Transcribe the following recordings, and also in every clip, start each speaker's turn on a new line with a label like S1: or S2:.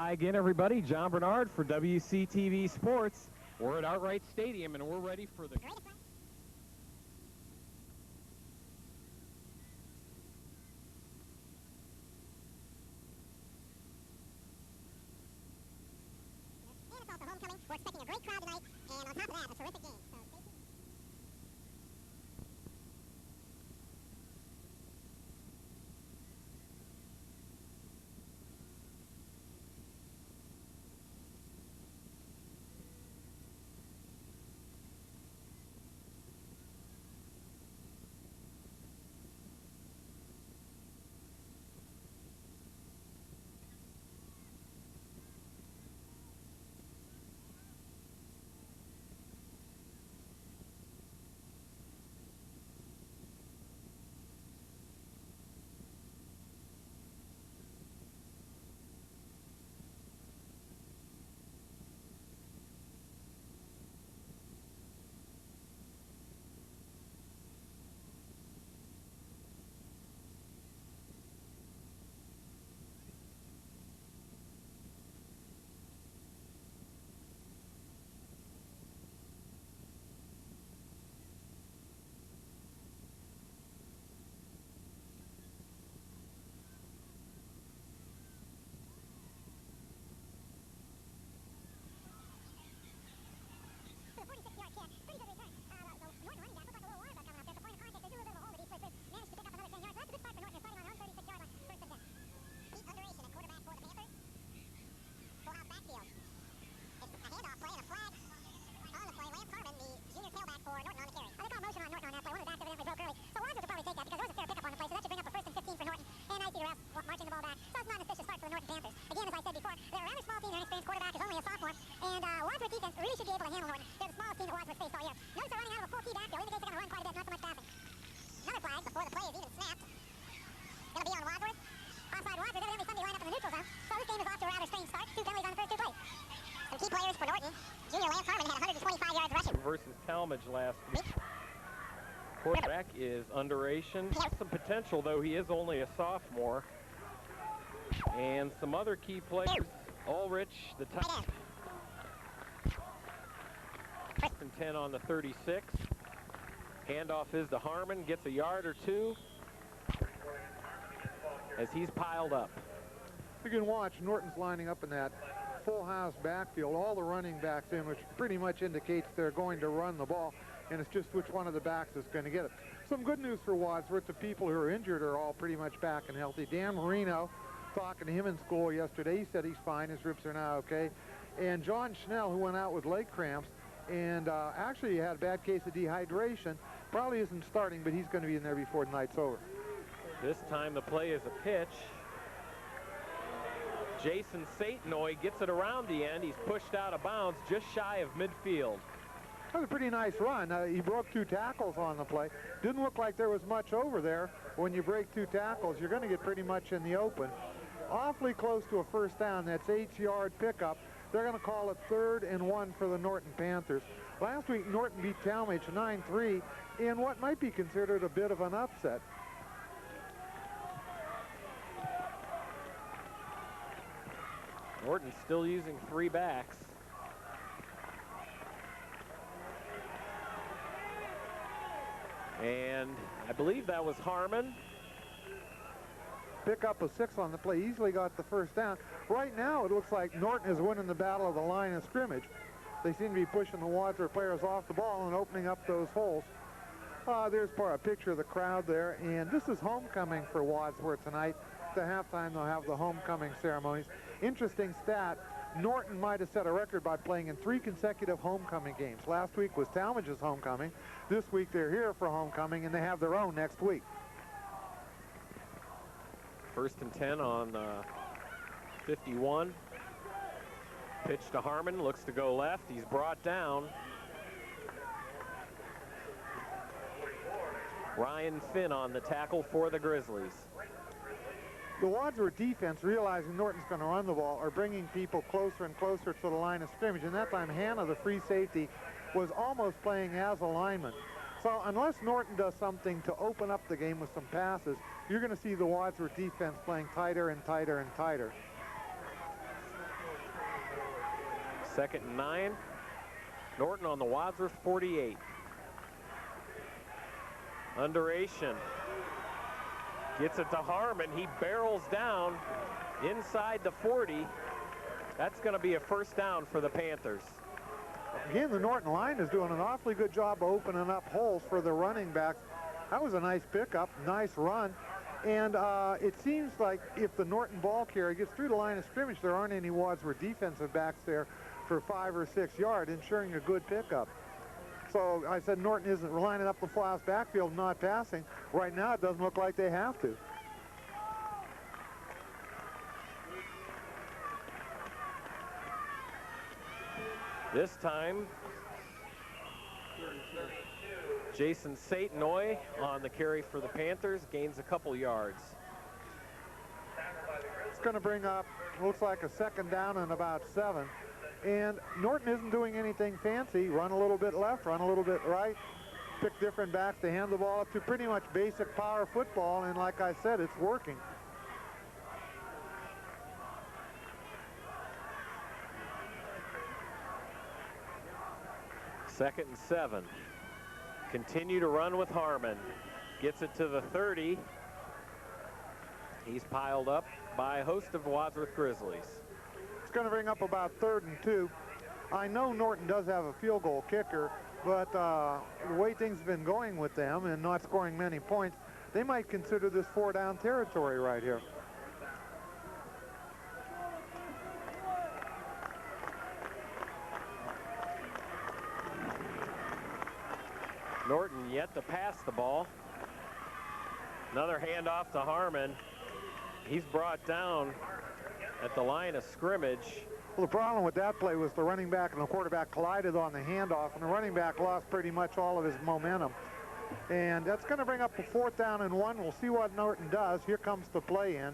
S1: Hi again, everybody. John Bernard for WCTV Sports. We're at Outright Stadium, and we're ready for the...
S2: Homecoming. We're expecting a great crowd tonight, and on top of that, a terrific game. So stay tuned. Marching the ball back. So it's not an efficient start for the Norton Panthers. Again, as I said before, they're a rather small team. Their inexperienced quarterback is only a sophomore. And Wadsworth defense really should be able to handle Norton. They're the smallest team that Wadsworth faced all year. Notice they're running out of a full key backfield. Indicates they're going to run quite a bit, not so much passing. Another flag before the play is even snapped. Going to be on Wadsworth. Offside Wadsworth, evidently somebody lined up in the neutral zone. So this game is off to a rather strange start. 2 penalties on the first 2 plays. Some key players for Norton. Junior Lance Harmon had 125 yards rushing.
S1: Versus Talmadge last week. Quarterback is underation. Some potential, though he is only a sophomore. And some other key players. Ulrich, the top. First and 10 on the 36. Handoff is to Harmon. Gets a yard or 2 as he's piled up.
S3: You can watch Norton's lining up in that full house backfield. All the running backs in, which pretty much indicates they're going to run the ball. And it's just which one of the backs is going to get it. Some good news for Wadsworth. The people who are injured are all pretty much back and healthy. Dan Marino, talking to him in school yesterday, he said he's fine. His ribs are now okay. And John Schnell, who went out with leg cramps, and actually he had a bad case of dehydration. Probably isn't starting, but he's going to be in there before the night's over.
S1: This time the play is a pitch. Jason Satinoy gets it around the end. He's pushed out of bounds just shy of midfield.
S3: That was a pretty nice run. He broke 2 tackles on the play. Didn't look like there was much over there. When you break 2 tackles, you're going to get pretty much in the open. Awfully close to a first down. That's 8-yard pickup. They're going to call it 3rd and 1 for the Norton Panthers. Last week, Norton beat Talmadge 9-3 in what might be considered a bit of an upset.
S1: Norton's still using 3 backs. And I believe that was Harmon.
S3: Pick up a 6 on the play. Easily got the first down. Right now, it looks like Norton is winning the battle of the line of scrimmage. They seem to be pushing the Wadsworth players off the ball and opening up those holes. There's a picture of the crowd there. And this is homecoming for Wadsworth tonight. At the halftime, they'll have the homecoming ceremonies. Interesting stat. Norton might have set a record by playing in 3 consecutive homecoming games. Last week was Talmadge's homecoming. This week they're here for homecoming, and they have their own next week.
S1: 1st and 10 on 51. Pitch to Harmon, looks to go left. He's brought down. Ryan Finn on the tackle for the Grizzlies.
S3: The Wadsworth defense, realizing Norton's going to run the ball, are bringing people closer and closer to the line of scrimmage. And that time, Hannah, the free safety, was almost playing as a lineman. So unless Norton does something to open up the game with some passes, you're going to see the Wadsworth defense playing tighter and tighter and tighter.
S1: 2nd and 9. Norton on the Wadsworth 48. Underation. Gets it to Harmon. He barrels down inside the 40. That's going to be a first down for the Panthers.
S3: Again, the Norton line is doing an awfully good job of opening up holes for the running backs. That was a nice pickup, nice run. And it seems like if the Norton ball carrier gets through the line of scrimmage, there aren't any Wadsworth defensive backs there for 5 or 6 yards, ensuring a good pickup. So I said Norton isn't lining up the fast backfield, not passing. Right now, it doesn't look like they have to.
S1: This time, Jason Satanoy on the carry for the Panthers, gains a couple yards.
S3: It's going to bring up, looks like a 2nd down and about 7. And Norton isn't doing anything fancy. Run a little bit left, run a little bit right, pick different backs to hand the ball up to. Pretty much basic power football, and like I said, it's working.
S1: Second and 7. Continue to run with Harmon. Gets it to the 30. He's piled up by a host of Wadsworth Grizzlies.
S3: It's going to bring up about 3rd and 2. I know Norton does have a field goal kicker, but the way things have been going with them and not scoring many points, they might consider this 4-down territory right here.
S1: Norton yet to pass the ball. Another handoff to Harmon. He's brought down at the line of scrimmage.
S3: Well, the problem with that play was the running back and the quarterback collided on the handoff, and the running back lost pretty much all of his momentum. And that's going to bring up a 4th down and 1. We'll see what Norton does. Here comes the play in.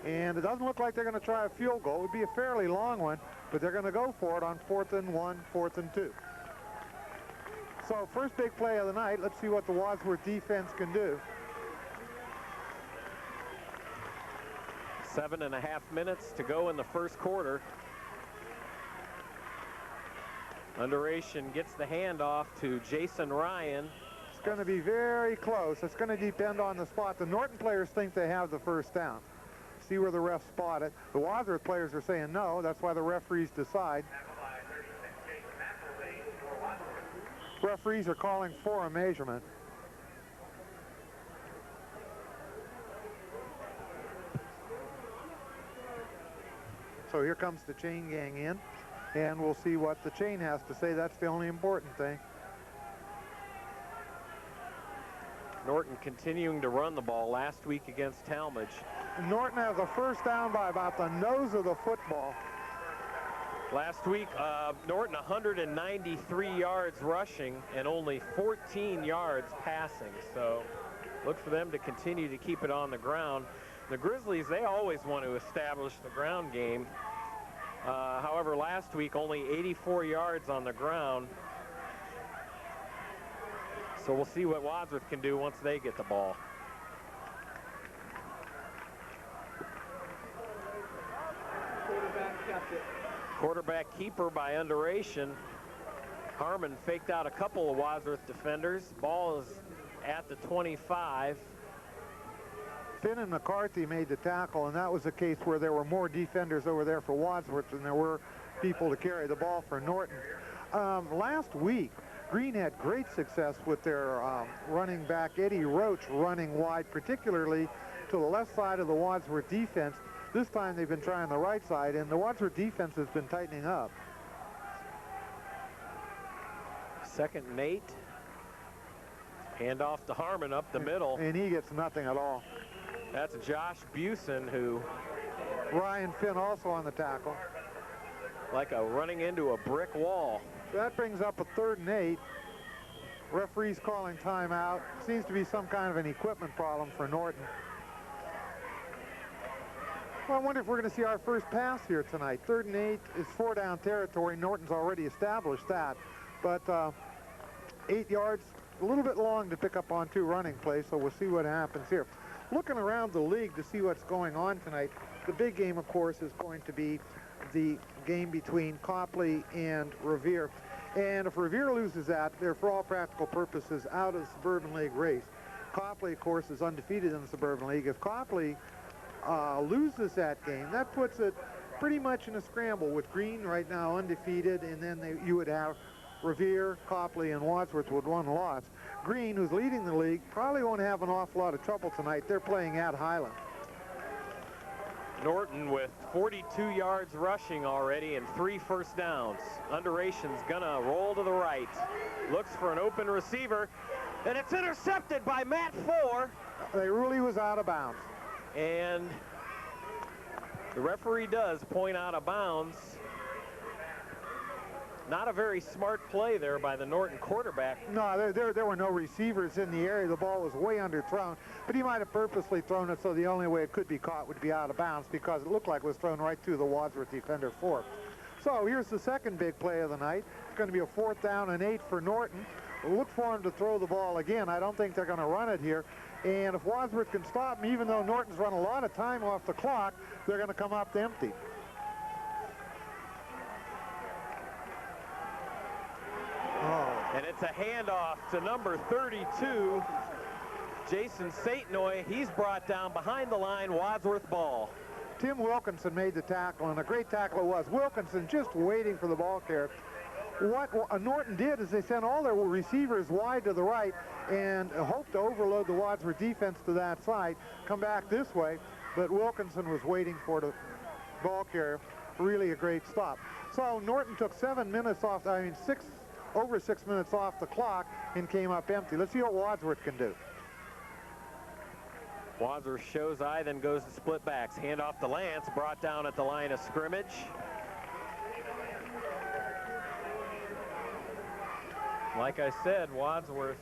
S3: And it doesn't look like they're going to try a field goal. It would be a fairly long one, but they're going to go for it on 4th and 1, 4th and 2. So first big play of the night. Let's see what the Wadsworth defense can do.
S1: 7.5 minutes to go in the first quarter. Underation gets the handoff to Jason Ryan.
S3: It's going to be very close. It's going to depend on the spot. The Norton players think they have the first down. See where the refs spot it. The Wadsworth players are saying no. That's why the referees decide. Referees are calling for a measurement. So here comes the chain gang in, and we'll see what the chain has to say. That's the only important thing.
S1: Norton continuing to run the ball last week against Talmadge.
S3: Norton has a first down by about the nose of the football.
S1: Last week, Norton 193 yards rushing and only 14 yards passing. So look for them to continue to keep it on the ground. The Grizzlies, they always want to establish the ground game. However, last week, only 84 yards on the ground. So we'll see what Wadsworth can do once they get the ball. Quarterback keeper by Underation. Harmon faked out a couple of Wadsworth defenders. Ball is at the 25.
S3: Finn and McCarthy made the tackle, and that was a case where there were more defenders over there for Wadsworth than there were people to carry the ball for Norton. Last week, Green had great success with their running back, Eddie Roach, running wide, particularly to the left side of the Wadsworth defense. This time they've been trying the right side, and the Wadsworth defense has been tightening up.
S1: 2nd and 8. Handoff to Harmon up the middle.
S3: And he gets nothing at all.
S1: That's Josh Busen, who...
S3: Ryan Finn also on the tackle.
S1: Like a running into a brick wall.
S3: That brings up a 3rd and 8. Referees calling timeout. Seems to be some kind of an equipment problem for Norton. Well, I wonder if we're going to see our first pass here tonight. 3rd and 8 is 4-down territory. Norton's already established that. But 8 yards, a little bit long to pick up on 2 running plays, so we'll see what happens here. Looking around the league to see what's going on tonight, the big game, of course, is going to be the game between Copley and Revere. And if Revere loses that, they're for all practical purposes out of the Suburban League race. Copley, of course, is undefeated in the Suburban League. If Copley loses that game, that puts it pretty much in a scramble with Green right now undefeated, and then you would have Revere, Copley, and Wadsworth with one loss. Green, who's leading the league, probably won't have an awful lot of trouble tonight. They're playing at Highland.
S1: Norton with 42 yards rushing already and 3 first downs. Underation's gonna roll to the right. Looks for an open receiver, and it's intercepted by Matt Four.
S3: They really was out of bounds.
S1: And the referee does point out of bounds. Not a very smart play there by the Norton quarterback.
S3: No, there were no receivers in the area. The ball was way underthrown, but he might have purposely thrown it so the only way it could be caught would be out of bounds, because it looked like it was thrown right through the Wadsworth defender Four. So here's the second big play of the night. It's going to be a 4th down and 8 for Norton. Look for him to throw the ball again. I don't think they're going to run it here. And if Wadsworth can stop him, even though Norton's run a lot of time off the clock, they're going to come up empty.
S1: And it's a handoff to number 32, Jason Satinoy. He's brought down behind the line, Wadsworth ball.
S3: Tim Wilkinson made the tackle, and a great tackle it was. Wilkinson just waiting for the ball carrier. What Norton did is they sent all their receivers wide to the right and hoped to overload the Wadsworth defense to that side, come back this way, but Wilkinson was waiting for the ball carrier. Really a great stop. So Norton took 7 minutes off, over 6 minutes off the clock and came up empty. Let's see what Wadsworth can do.
S1: Wadsworth shows eye, then goes to split backs. Hand off to Lance, brought down at the line of scrimmage. Like I said, Wadsworth,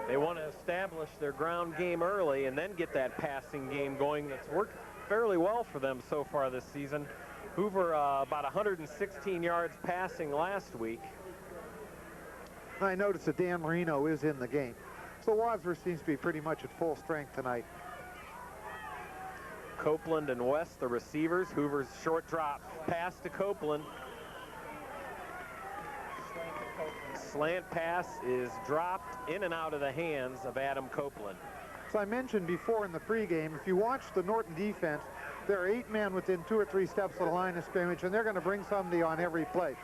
S1: they want to establish their ground game early and then get that passing game going. That's worked fairly well for them so far this season. Hoover about 116 yards passing last week.
S3: I noticed that Dan Marino is in the game. So Wadsworth seems to be pretty much at full strength tonight.
S1: Copeland and West, the receivers. Hoover's short drop pass to Copeland. Slant pass is dropped in and out of the hands of Adam Copeland.
S3: So I mentioned before in the pregame, if you watch the Norton defense, there are 8 men within 2 or 3 steps of the line of scrimmage, and they're going to bring somebody on every play.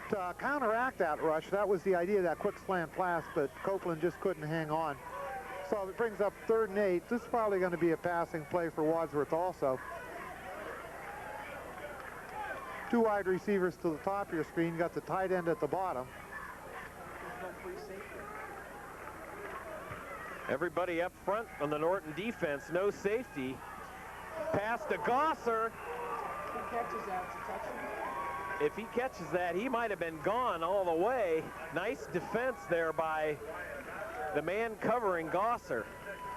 S3: To counteract that rush, that was the idea, that quick slant pass, but Copeland just couldn't hang on. So it brings up 3rd and 8. This is probably going to be a passing play for Wadsworth also. 2 wide receivers to the top of your screen. You got the tight end at the bottom.
S1: Everybody up front on the Norton defense, no safety. Pass to Gosser.
S4: He catches that, it's a touchdown.
S1: If he catches that, he might have been gone all the way. Nice defense there by the man covering Gosser.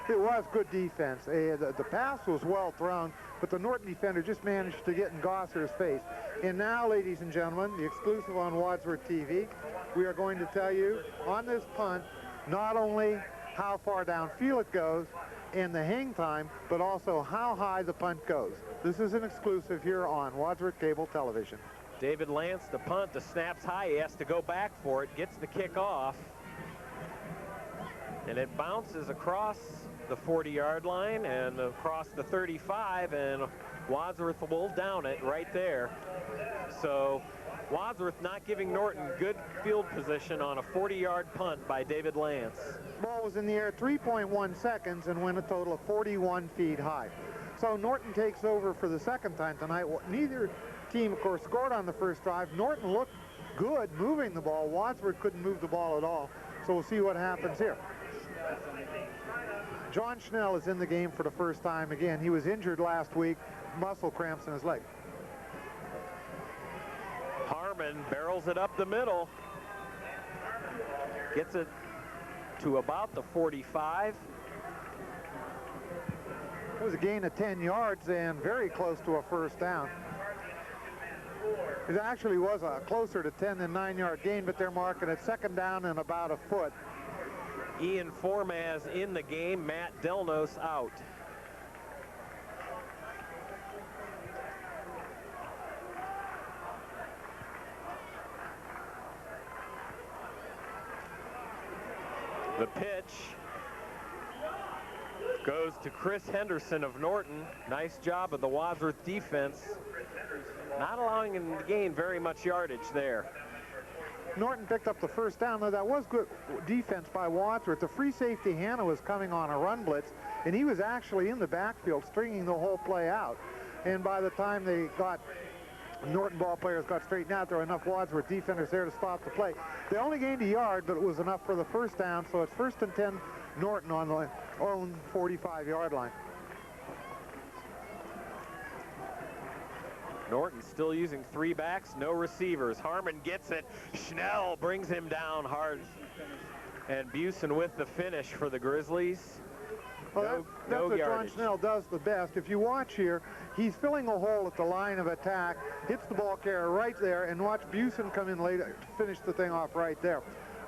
S3: It was good defense. The pass was well thrown, but the Norton defender just managed to get in Gosser's face. And now, ladies and gentlemen, the exclusive on Wadsworth TV, we are going to tell you on this punt not only how far downfield it goes and the hang time, but also how high the punt goes. This is an exclusive here on Wadsworth Cable Television.
S1: David Lance, the punt, the snap's high. He has to go back for it, gets the kick off. And it bounces across the 40-yard line and across the 35, and Wadsworth will down it right there. So Wadsworth not giving Norton good field position on a 40-yard punt by David Lance.
S3: Ball was in the air 3.1 seconds and went a total of 41 feet high. So Norton takes over for the second time tonight. Neither team, of course, scored on the first drive. Norton looked good moving the ball. Wadsworth couldn't move the ball at all. So we'll see what happens here. John Schnell is in the game for the first time again. He was injured last week, muscle cramps in his leg.
S1: Harmon barrels it up the middle. Gets it to about the 45.
S3: It was a gain of 10 yards and very close to a first down. It actually was a closer to 10 than 9-yard gain, but they're marking it second down and about a foot.
S1: Ian Formaz in the game, Matt Delnos out. The pitch goes to Chris Henderson of Norton. Nice job of the Wadsworth defense, not allowing him to gain very much yardage there.
S3: Norton picked up the first down, though that was good defense by Wadsworth. The free safety Hanna was coming on a run blitz, and he was actually in the backfield stringing the whole play out. And by the time they got Norton ball players got straightened out, there were enough Wadsworth defenders there to stop the play. They only gained a yard, but it was enough for the first down, so it's 1st and 10 Norton on the own 45-yard line.
S1: Norton still using 3 backs, no receivers. Harmon gets it. Schnell brings him down hard. And Busen with the finish for the Grizzlies.
S3: Well, that's what John Schnell does the best. If you watch here, he's filling a hole at the line of attack, hits the ball carrier right there, and watch Busen come in later to finish the thing off right there.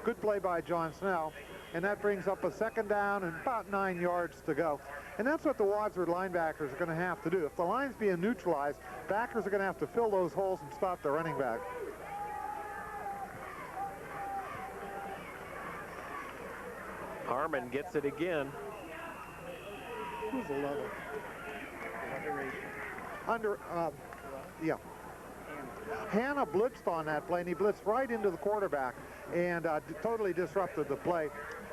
S3: Good play by John Schnell. And that brings up a 2nd down and about 9 yards to go. And that's what the Wadsworth linebackers are going to have to do. If the line's being neutralized, backers are going to have to fill those holes and stop the running back.
S1: Harmon gets it again.
S4: Who's the level?
S3: Yeah. Hanna blitzed on that play, and he blitzed right into the quarterback and totally disrupted the play.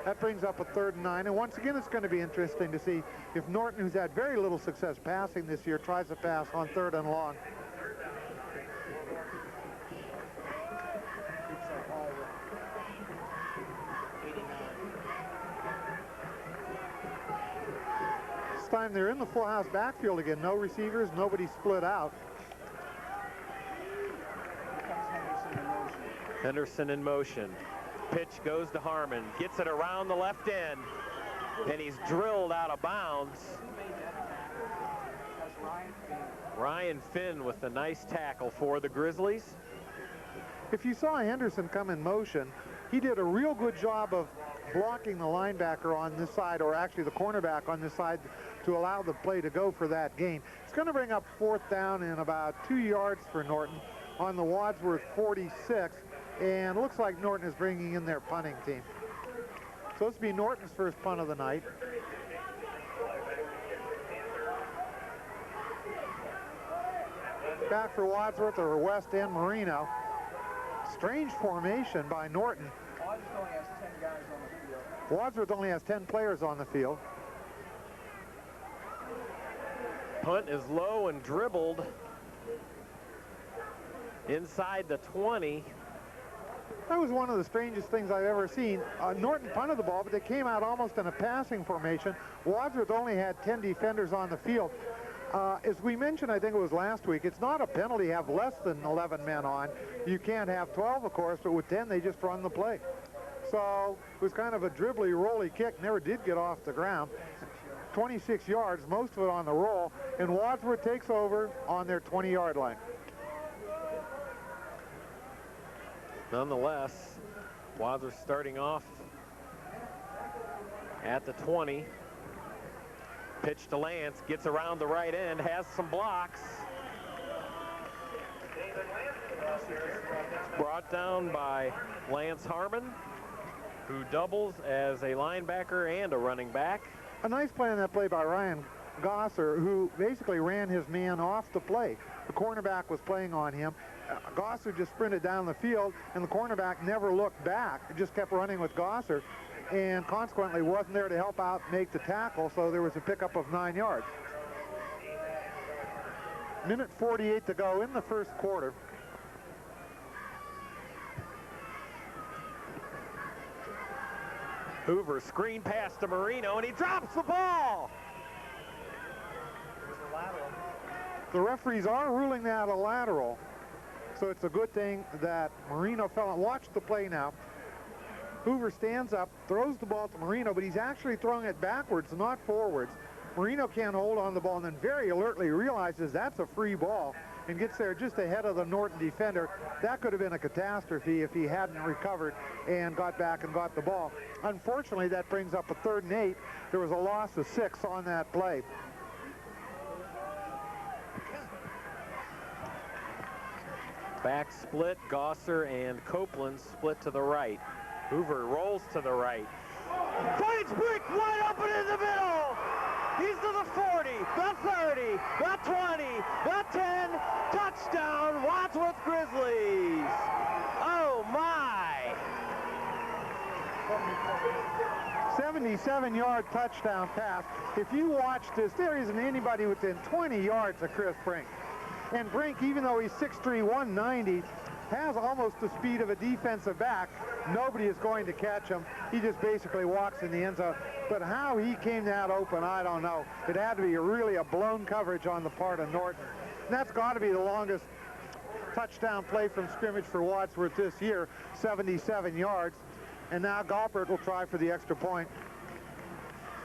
S3: That brings up a 3rd and 9, and once again it's going to be interesting to see if Norton, who's had very little success passing this year, tries to pass on 3rd and long. This time they're in the full house backfield again. No receivers, nobody split out.
S1: Henderson in motion. Pitch goes to Harmon, gets it around the left end, and he's drilled out of bounds. Ryan Finn with a nice tackle for the Grizzlies.
S3: If you saw Henderson come in motion, he did a real good job of blocking the linebacker on this side, or actually the cornerback on this side, to allow the play to go for that gain. It's going to bring up 4th down and about 2 yards for Norton on the Wadsworth 46. And it looks like Norton is bringing in their punting team. So this will be Norton's first punt of the night. Back for Wadsworth or West End Marino. Strange formation by Norton.
S4: Wadsworth only has 10 guys on the field.
S3: Wadsworth only has 10 players on the field.
S1: Punt is low and dribbled inside the 20.
S3: That was one of the strangest things I've ever seen. Norton punted the ball, but they came out almost in a passing formation. Wadsworth only had 10 defenders on the field. As we mentioned, I think it was last week, it's not a penalty to have less than 11 men on. You can't have 12, of course, but with 10, they just run the play. So it was kind of a dribbly, rolly kick. Never did get off the ground. 26 yards, most of it on the roll, and Wadsworth takes over on their 20-yard line.
S1: Nonetheless, Wadsworth starting off at the 20. Pitch to Lance, gets around the right end, has some blocks. Brought down by Lance Harmon, who doubles as a linebacker and a running back.
S3: A nice play on that play by Ryan Gosser, who basically ran his man off the play. The cornerback was playing on him. Gosser just sprinted down the field, and the cornerback never looked back. He just kept running with Gosser, and consequently wasn't there to help out make the tackle, so there was a pickup of 9 yards. Minute 48 to go in the first quarter.
S1: Hoover screen pass to Marino, and he drops the ball.
S3: The referees are ruling that a lateral, so it's a good thing that Marino fell and watch the play now. Hoover stands up, throws the ball to Marino, but he's actually throwing it backwards, not forwards. Marino can't hold on the ball, and then very alertly realizes that's a free ball and gets there just ahead of the Norton defender. That could have been a catastrophe if he hadn't recovered and got back and got the ball. Unfortunately, that brings up a 3rd and 8. There was a loss of 6 on that play.
S1: Back split, Gosser and Copeland split to the right. Hoover rolls to the right. Finds Brick wide open in the middle. He's to the 40, the 30, the 20, the 10. Touchdown, Wadsworth Grizzlies. Oh, my.
S3: 77-yard touchdown pass. If you watch this, there isn't anybody within 20 yards of Chris Brink. And Brink, even though he's 6'3", 190, has almost the speed of a defensive back. Nobody is going to catch him. He just basically walks in the end zone. But how he came that open, I don't know. It had to be really a blown coverage on the part of Norton. And that's got to be the longest touchdown play from scrimmage for Wadsworth this year, 77 yards. And now Galpert will try for the extra point.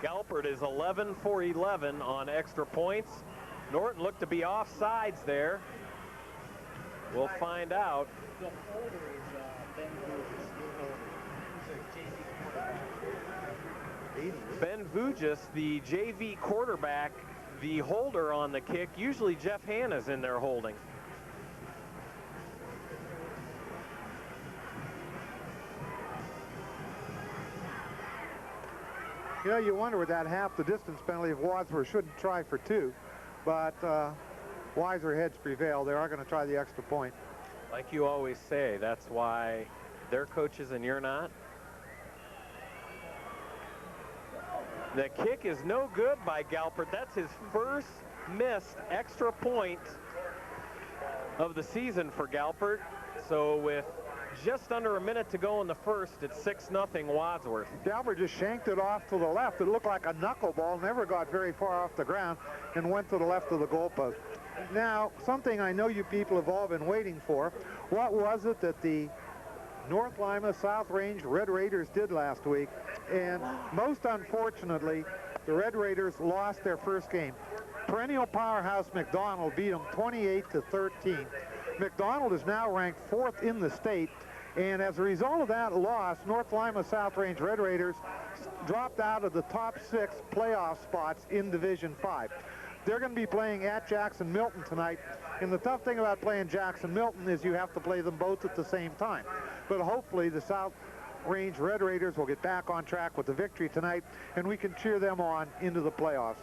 S1: Galpert is 11 for 11 on extra points. Norton looked to be offsides there. We'll find out.
S4: The holder is Ben Vujis.
S1: Ben Vujis, the JV quarterback, the holder on the kick. Usually Jeff Hanna's in there holding.
S3: You know, you wonder with that half the distance penalty if Wadsworth shouldn't try for two, but wiser heads prevail. They are going to try the extra point.
S1: Like you always say, that's why they're coaches and you're not. The kick is no good by Galpert. That's his first missed extra point of the season for Galpert. So with just under a minute to go in the first, it's 6-0 Wadsworth.
S3: Galpert just shanked it off to the left. It looked like a knuckleball, never got very far off the ground, and went to the left of the goalpost. Now, something I know you people have all been waiting for. What was it that the North Lima South Range Red Raiders did last week? And most unfortunately, the Red Raiders lost their first game. Perennial powerhouse McDonald beat them 28-13. McDonald is now ranked 4th in the state, and as a result of that loss, North Lima South Range Red Raiders dropped out of the top 6 playoff spots in Division 5. They're going to be playing at Jackson Milton tonight, and the tough thing about playing Jackson Milton is you have to play them both at the same time. But hopefully the South Range Red Raiders will get back on track with the victory tonight, and we can cheer them on into the playoffs.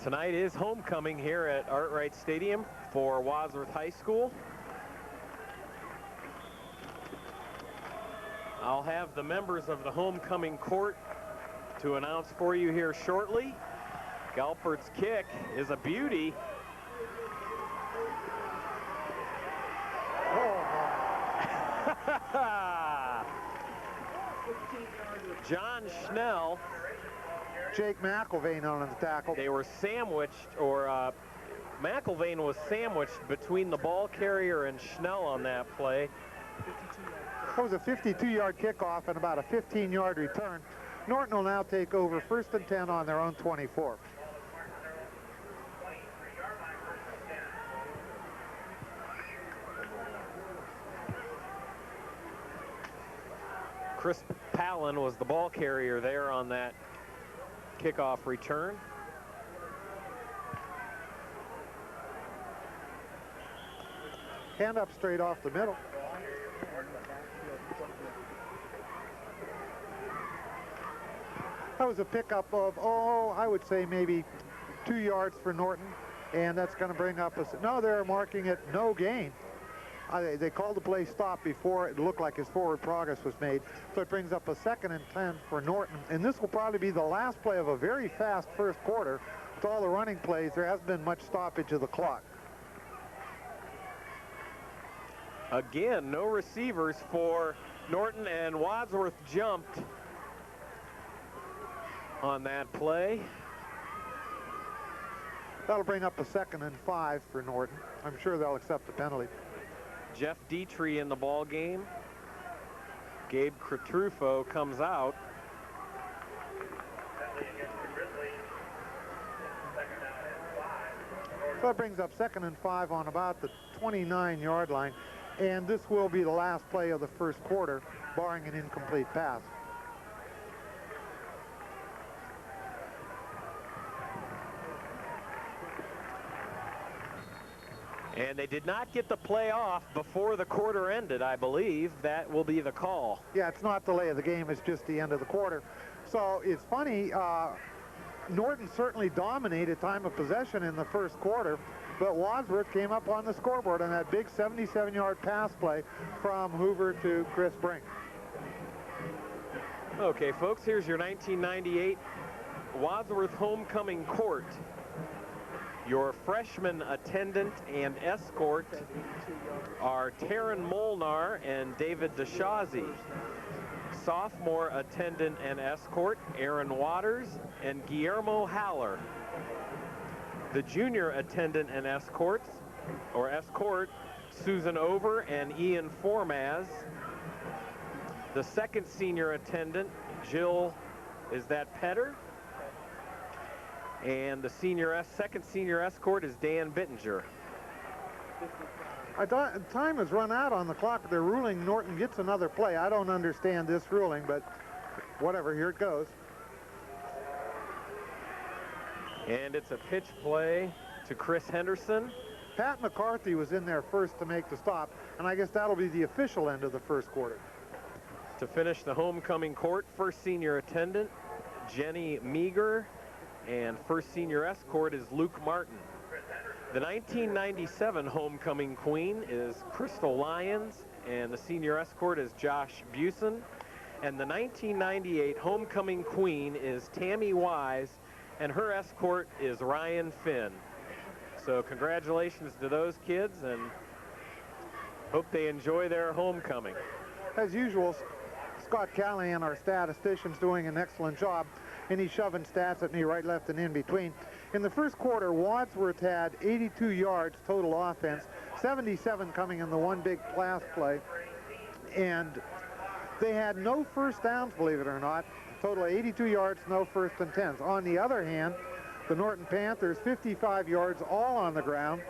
S1: Tonight is homecoming here at Artwright Stadium for Wadsworth High School. I'll have the members of the homecoming court to announce for you here shortly. Galpert's kick is a beauty. John Schnell.
S3: Jake McIlvain on the tackle.
S1: They were sandwiched, or McIlvain was sandwiched between the ball carrier and Schnell on that play.
S3: That was a 52-yard kickoff and about a 15-yard return. Norton will now take over 1st and 10 on their own 24.
S1: Chris Palin was the ball carrier there on that kickoff return.
S3: Hand up straight off the middle. That was a pickup of, I would say maybe 2 yards for Norton, and that's going to bring up no, they're marking it no gain. They called the play stop before it looked like his forward progress was made, so it brings up a 2nd and 10 for Norton, and this will probably be the last play of a very fast first quarter. With all the running plays, there hasn't been much stoppage of the clock.
S1: Again, no receivers for Norton, and Wadsworth jumped on that play.
S3: That'll bring up a 2nd and 5 for Norton. I'm sure they'll accept the penalty.
S1: Jeff Dietrich in the ball game. Gabe Cretrufo comes out.
S3: So that brings up 2nd and 5 on about the 29-yard line, and this will be the last play of the first quarter, barring an incomplete pass.
S1: And they did not get the play off before the quarter ended, I believe. That will be the call.
S3: Yeah, it's not delay of the game, it's just the end of the quarter. So it's funny, Norton certainly dominated time of possession in the first quarter, but Wadsworth came up on the scoreboard on that big 77-yard pass play from Hoover to Chris Brink.
S1: Okay, folks, here's your 1998 Wadsworth homecoming court. Your freshman attendant and escort are Taryn Molnar and David DeShazi. Sophomore attendant and escort, Aaron Waters and Guillermo Haller. The junior attendant and escort, Susan Over and Ian Formaz. The second senior attendant, Jill, is that Petter? And the second senior escort is Dan Bittinger.
S3: Time has run out on the clock. They're ruling Norton gets another play. I don't understand this ruling, but whatever, here it goes.
S1: And it's a pitch play to Chris Henderson.
S3: Pat McCarthy was in there first to make the stop, and I guess that'll be the official end of the first quarter.
S1: To finish the homecoming court, first senior attendant, Jenny Meager, and first senior escort is Luke Martin. The 1997 homecoming queen is Crystal Lyons, and the senior escort is Josh Busen. And the 1998 homecoming queen is Tammy Wise, and her escort is Ryan Finn. So congratulations to those kids, and hope they enjoy their homecoming.
S3: As usual, Scott Callahan, our statistician, is doing an excellent job, and he's shoving stats at me right, left, and in between. In the first quarter, Wadsworth had 82 yards total offense, 77 coming in the one big pass play, and they had no first downs, believe it or not. Total of 82 yards, no first and 10s. On the other hand, the Norton Panthers, 55 yards all on the ground,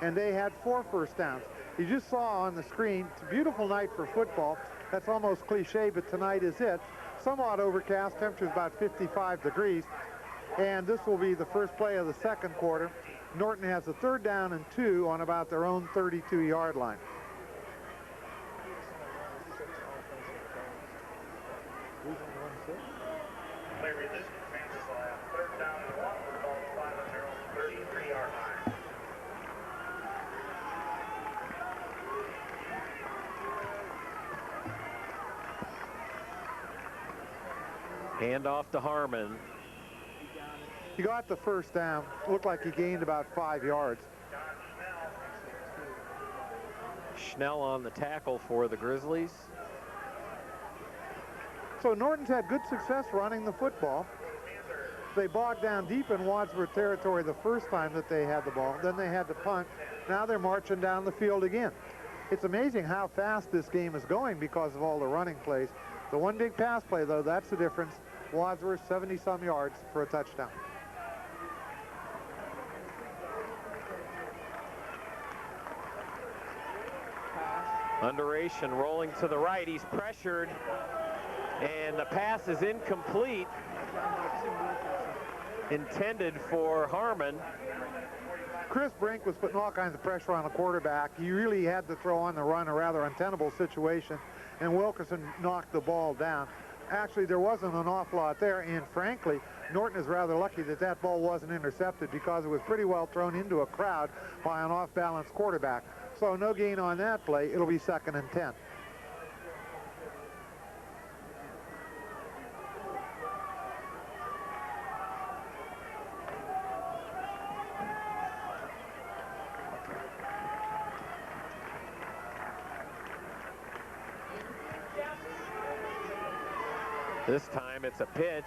S3: and they had 4 first downs. You just saw on the screen, it's a beautiful night for football. That's almost cliche, but tonight is it. Somewhat overcast, temperature's about 55 degrees, and this will be the first play of the second quarter. Norton has a 3rd down and 2 on about their own 32-yard line.
S5: Play resistance, Kansas will have 3rd down and 1 with all 5 on their own 33-yard line.
S1: Hand off to Harmon.
S3: He got the first down. Looked like he gained about 5 yards.
S1: Schnell on the tackle for the Grizzlies.
S3: So Norton's had good success running the football. They bogged down deep in Wadsworth territory the first time that they had the ball. Then they had to punt. Now they're marching down the field again. It's amazing how fast this game is going because of all the running plays. The one big pass play, though, that's the difference. Wadsworth 70-some yards for a touchdown.
S1: Underation rolling to the right. He's pressured, and the pass is incomplete. Intended for Harmon.
S3: Chris Brink was putting all kinds of pressure on the quarterback. He really had to throw on the run, a rather untenable situation, and Wilkerson knocked the ball down. Actually, there wasn't an awful lot there, and frankly, Norton is rather lucky that that ball wasn't intercepted because it was pretty well thrown into a crowd by an off-balance quarterback. So no gain on that play. It'll be 2nd and 10.
S1: This time it's a pitch.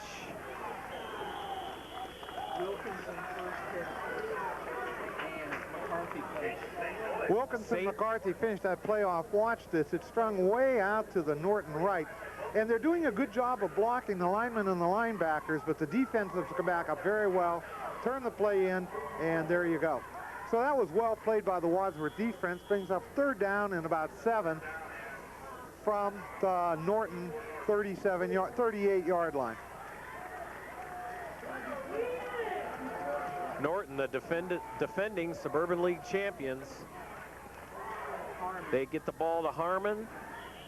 S3: Wilkinson McCarthy finished that playoff. Watch this. It's strung way out to the Norton right. And they're doing a good job of blocking the linemen and the linebackers, but the defense has come back up very well, turn the play in, and there you go. So that was well played by the Wadsworth defense. Brings up 3rd down and about 7 from the Norton 38-yard line.
S1: Norton, the defending Suburban League champions, They get the ball to Harmon.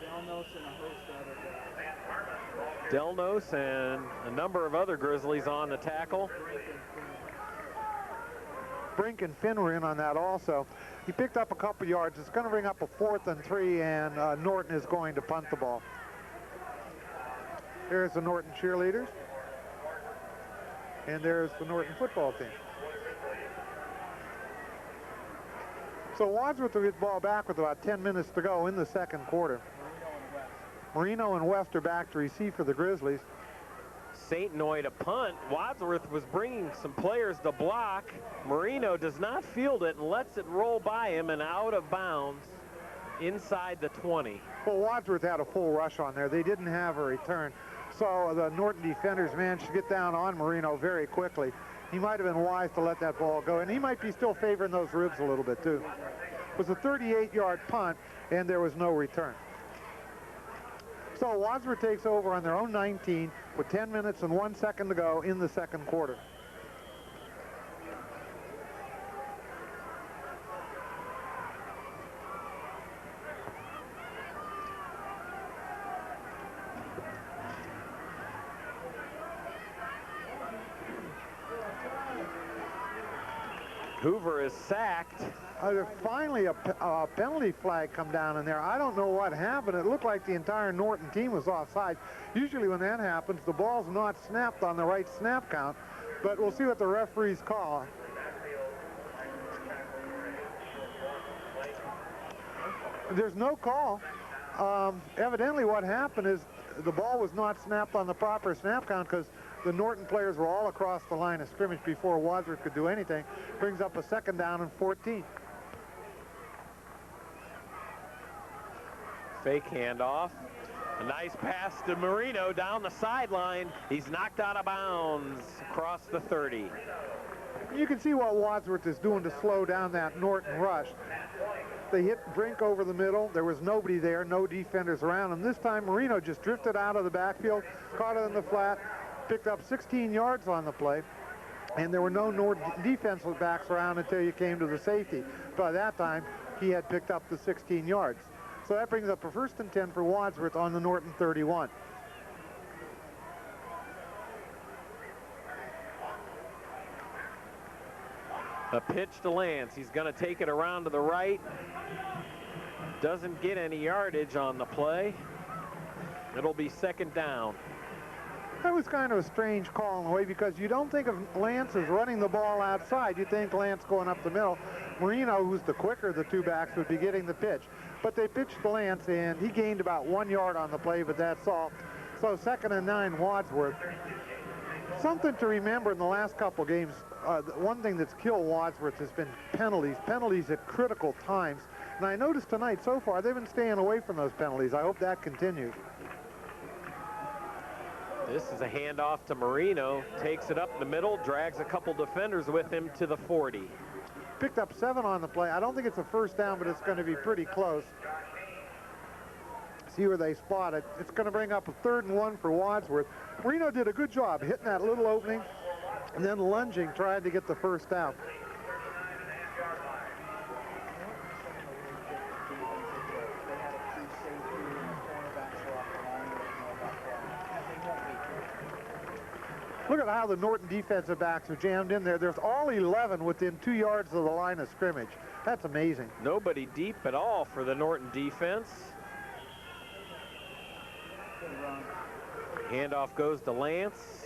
S4: Delnos and a host of other guys.
S1: Delnos and a number of other Grizzlies on the tackle.
S3: Brink and Finn were in on that also. He picked up a couple yards. It's going to bring up a 4th and 3, and Norton is going to punt the ball. There's the Norton cheerleaders. And there's the Norton football team. So Wadsworth will get the ball back with about 10 minutes to go in the second quarter. Marino and West are back to receive for the Grizzlies.
S1: St. Noy to punt. Wadsworth was bringing some players to block. Marino does not field it and lets it roll by him and out of bounds inside the 20.
S3: Well, Wadsworth had a full rush on there. They didn't have a return. So the Norton defenders managed to get down on Marino very quickly. He might have been wise to let that ball go, and he might be still favoring those ribs a little bit too. It was a 38-yard punt, and there was no return. So Wadsworth takes over on their own 19 with 10 minutes and 1 second to go in the second quarter.
S1: Hoover is sacked.
S3: There's finally a penalty flag come down in there. I don't know what happened. It looked like the entire Norton team was offside. Usually when that happens, the ball's not snapped on the right snap count, but we'll see what the referees call. There's no call. Evidently what happened is the ball was not snapped on the proper snap count because the Norton players were all across the line of scrimmage before Wadsworth could do anything. Brings up a 2nd down and 14.
S1: Fake handoff. A nice pass to Marino down the sideline. He's knocked out of bounds across the 30.
S3: You can see what Wadsworth is doing to slow down that Norton rush. They hit Brink over the middle. There was nobody there, no defenders around him. This time Marino just drifted out of the backfield, caught it in the flat, picked up 16 yards on the play, and there were no Norton defensive backs around until you came to the safety. By that time, he had picked up the 16 yards. So that brings up a 1st and 10 for Wadsworth on the Norton 31.
S1: A pitch to Lance. He's going to take it around to the right. Doesn't get any yardage on the play. It'll be 2nd down.
S3: That was kind of a strange call in a way because you don't think of Lance as running the ball outside. You think Lance going up the middle. Marino, who's the quicker of the two backs, would be getting the pitch. But they pitched to Lance, and he gained about 1 yard on the play, but that's all. So 2nd and 9, Wadsworth. Something to remember in the last couple games, one thing that's killed Wadsworth has been penalties at critical times. And I noticed tonight so far they've been staying away from those penalties. I hope that continues.
S1: This is a handoff to Marino. Takes it up the middle, drags a couple defenders with him to the 40.
S3: Picked up 7 on the play. I don't think it's a 1st down, but it's going to be pretty close. See where they spot it. It's going to bring up a 3rd and 1 for Wadsworth. Marino did a good job hitting that little opening and then lunging, trying to get the 1st down. Look at how the Norton defensive backs are jammed in there. There's all 11 within 2 yards of the line of scrimmage. That's amazing.
S1: Nobody deep at all for the Norton defense. Handoff goes to Lance.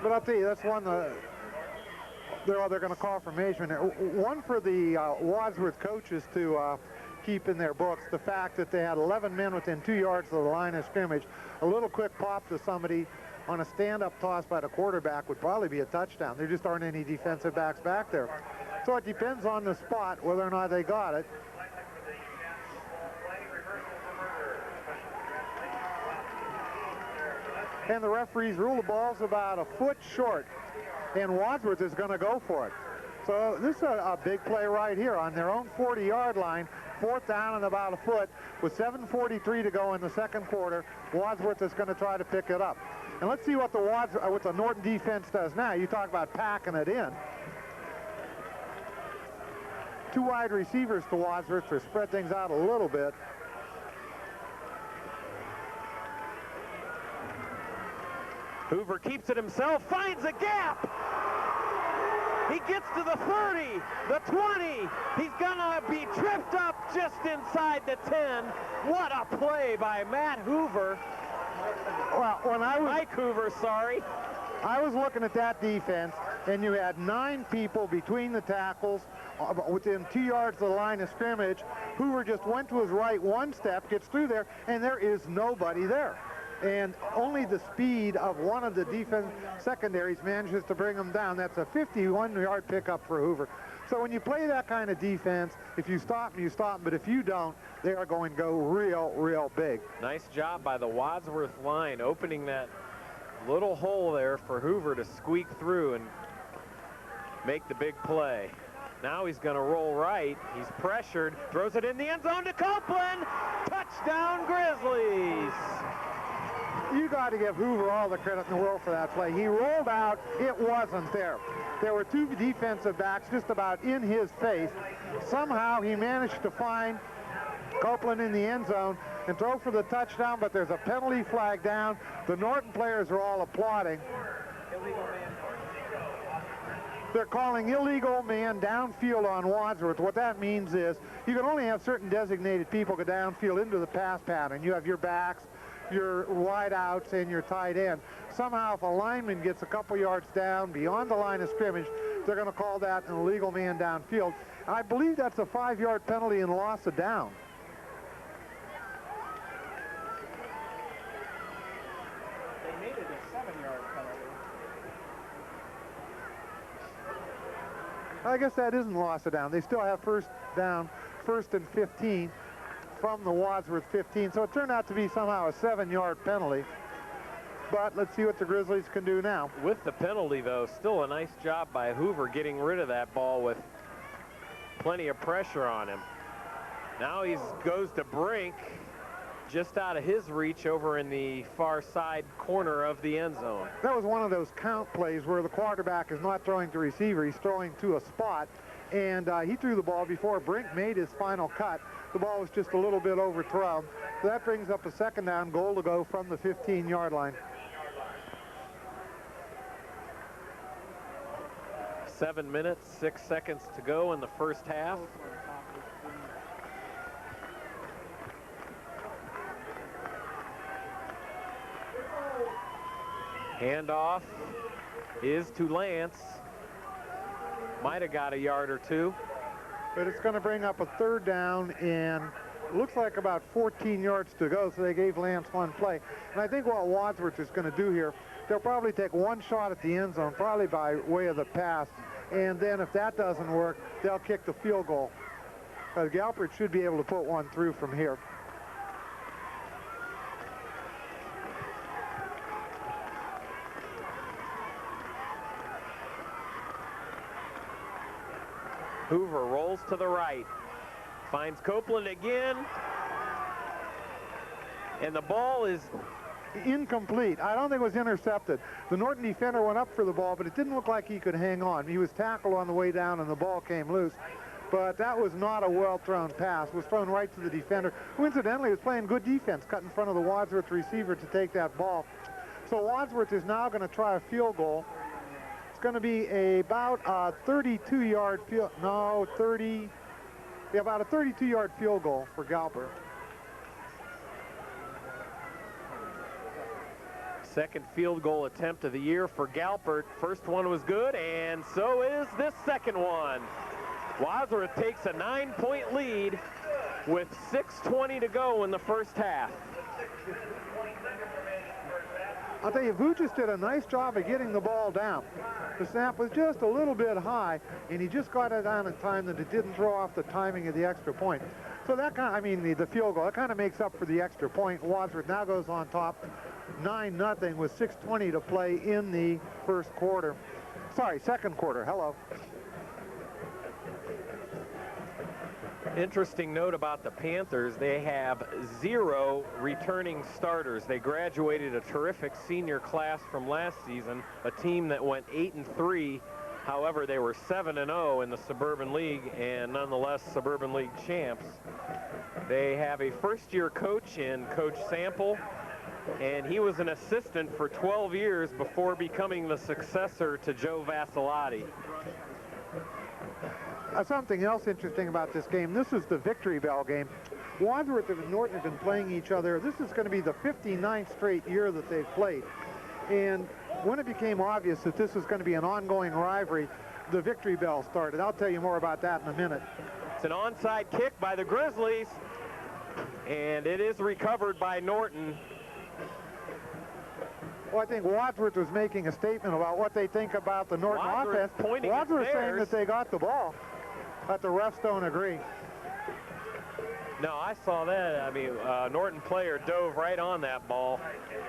S3: But I'll tell you, that's one they're going to call formation. One for the Wadsworth coaches to keep in their books, the fact that they had 11 men within 2 yards of the line of scrimmage. A little quick pop to somebody on a stand-up toss by the quarterback would probably be a touchdown. There just aren't any defensive backs back there. So it depends on the spot whether or not they got it. And the referees rule the ball's about a foot short, and Wadsworth is going to go for it. So this is a big play right here on their own 40-yard line, 4th down and about a foot with 7:43 to go in the second quarter. Wadsworth is going to try to pick it up. And let's see what the Norton defense does now. You talk about packing it in. two wide receivers to Wadsworth to spread things out a little bit.
S1: Hoover keeps it himself, finds a gap. He gets to the 30, the 20. He's gonna be tripped up just inside the 10. What a play by Matt Hoover.
S3: Well, when
S1: Mike Hoover, sorry.
S3: I was looking at that defense, and you had 9 people between the tackles, within 2 yards of the line of scrimmage. Hoover just went to his right 1 step, gets through there, and there is nobody there. And only the speed of one of the defense secondaries manages to bring him down. That's a 51-yard pickup for Hoover. So when you play that kind of defense, if you stop them, you stop them. But if you don't, they are going to go real, real big.
S1: Nice job by the Wadsworth line, opening that little hole there for Hoover to squeak through and make the big play. Now he's going to roll right. He's pressured, throws it in the end zone to Copeland. Touchdown, Grizzlies.
S3: You got to give Hoover all the credit in the world for that play. He rolled out, it wasn't there. There were 2 defensive backs just about in his face. Somehow he managed to find Copeland in the end zone and throw for the touchdown, but there's a penalty flag down. The Norton players are all applauding. They're calling illegal man downfield on Wadsworth. What that means is you can only have certain designated people go downfield into the pass pattern. You have your backs, your wideouts, and your tight end. Somehow if a lineman gets a couple yards down beyond the line of scrimmage, they're going to call that an illegal man downfield. I believe that's a 5-yard penalty and loss of down.
S4: They made it a 7-yard penalty.
S3: I guess that isn't loss of down. They still have first down, 1st and 15 from the Wadsworth 15. So it turned out to be somehow a 7-yard penalty. But let's see what the Grizzlies can do now.
S1: With the penalty, though, still a nice job by Hoover getting rid of that ball with plenty of pressure on him. Now he goes to Brink, just out of his reach over in the far side corner of the end zone.
S3: That was one of those count plays where the quarterback is not throwing to receiver, he's throwing to a spot. And he threw the ball before Brink made his final cut. The ball was just a little bit overthrown. So that brings up a 2nd down, goal to go from the 15-yard line.
S1: 7 minutes, 6 seconds to go in the first half. Handoff is to Lance. Might have got a yard or 2.
S3: But it's going to bring up a 3rd down, and it looks like about 14 yards to go, so they gave Lance 1 play. And I think what Wadsworth is going to do here, they'll probably take 1 shot at the end zone, probably by way of the pass, and then if that doesn't work, they'll kick the field goal. Galpert should be able to put 1 through from here.
S1: Hoover rolls to the right, finds Copeland again, and the ball is
S3: incomplete. I don't think it was intercepted. The Norton defender went up for the ball, but it didn't look like he could hang on. He was tackled on the way down, and the ball came loose. But that was not a well-thrown pass. It was thrown right to the defender, who incidentally was playing good defense, cut in front of the Wadsworth receiver to take that ball. So Wadsworth is now going to try a field goal. It's going to be about a 32-yard field, about a 32-yard field goal for Galpert.
S1: Second field goal attempt of the year for Galpert. First one was good, and so is this second one. Wadsworth takes a 9-point lead with 6:20 to go in the first half.
S3: I'll tell you, Vucic did a nice job of getting the ball down. The snap was just a little bit high, and he just got it down in time that it didn't throw off the timing of the extra point. So that kind of, I mean, the field goal, that kind of makes up for the extra point. Wadsworth now goes on top 9-0 with 6:20 to play in the second quarter. Hello.
S1: Interesting note about the Panthers, they have 0 returning starters. They graduated a terrific senior class from last season, a team that went 8-3 However, they were 7-0 in the Suburban League and nonetheless Suburban League champs. They have a first-year coach in Coach Sample, and he was an assistant for 12 years before becoming the successor to Joe Vassilotti.
S3: Something else interesting about this game, this is the victory bell game. Wadsworth and Norton have been playing each other. This is going to be the 59th straight year that they've played. And when it became obvious that this was going to be an ongoing rivalry, the victory bell started. I'll tell you more about that in a minute.
S1: It's an onside kick by the Grizzlies, and it is recovered by Norton.
S3: Well, I think Wadsworth was making a statement about what they think about the Norton offense. Wadsworth saying that they got the ball, but the refs don't agree.
S1: No, I saw that. I mean, Norton player dove right on that ball.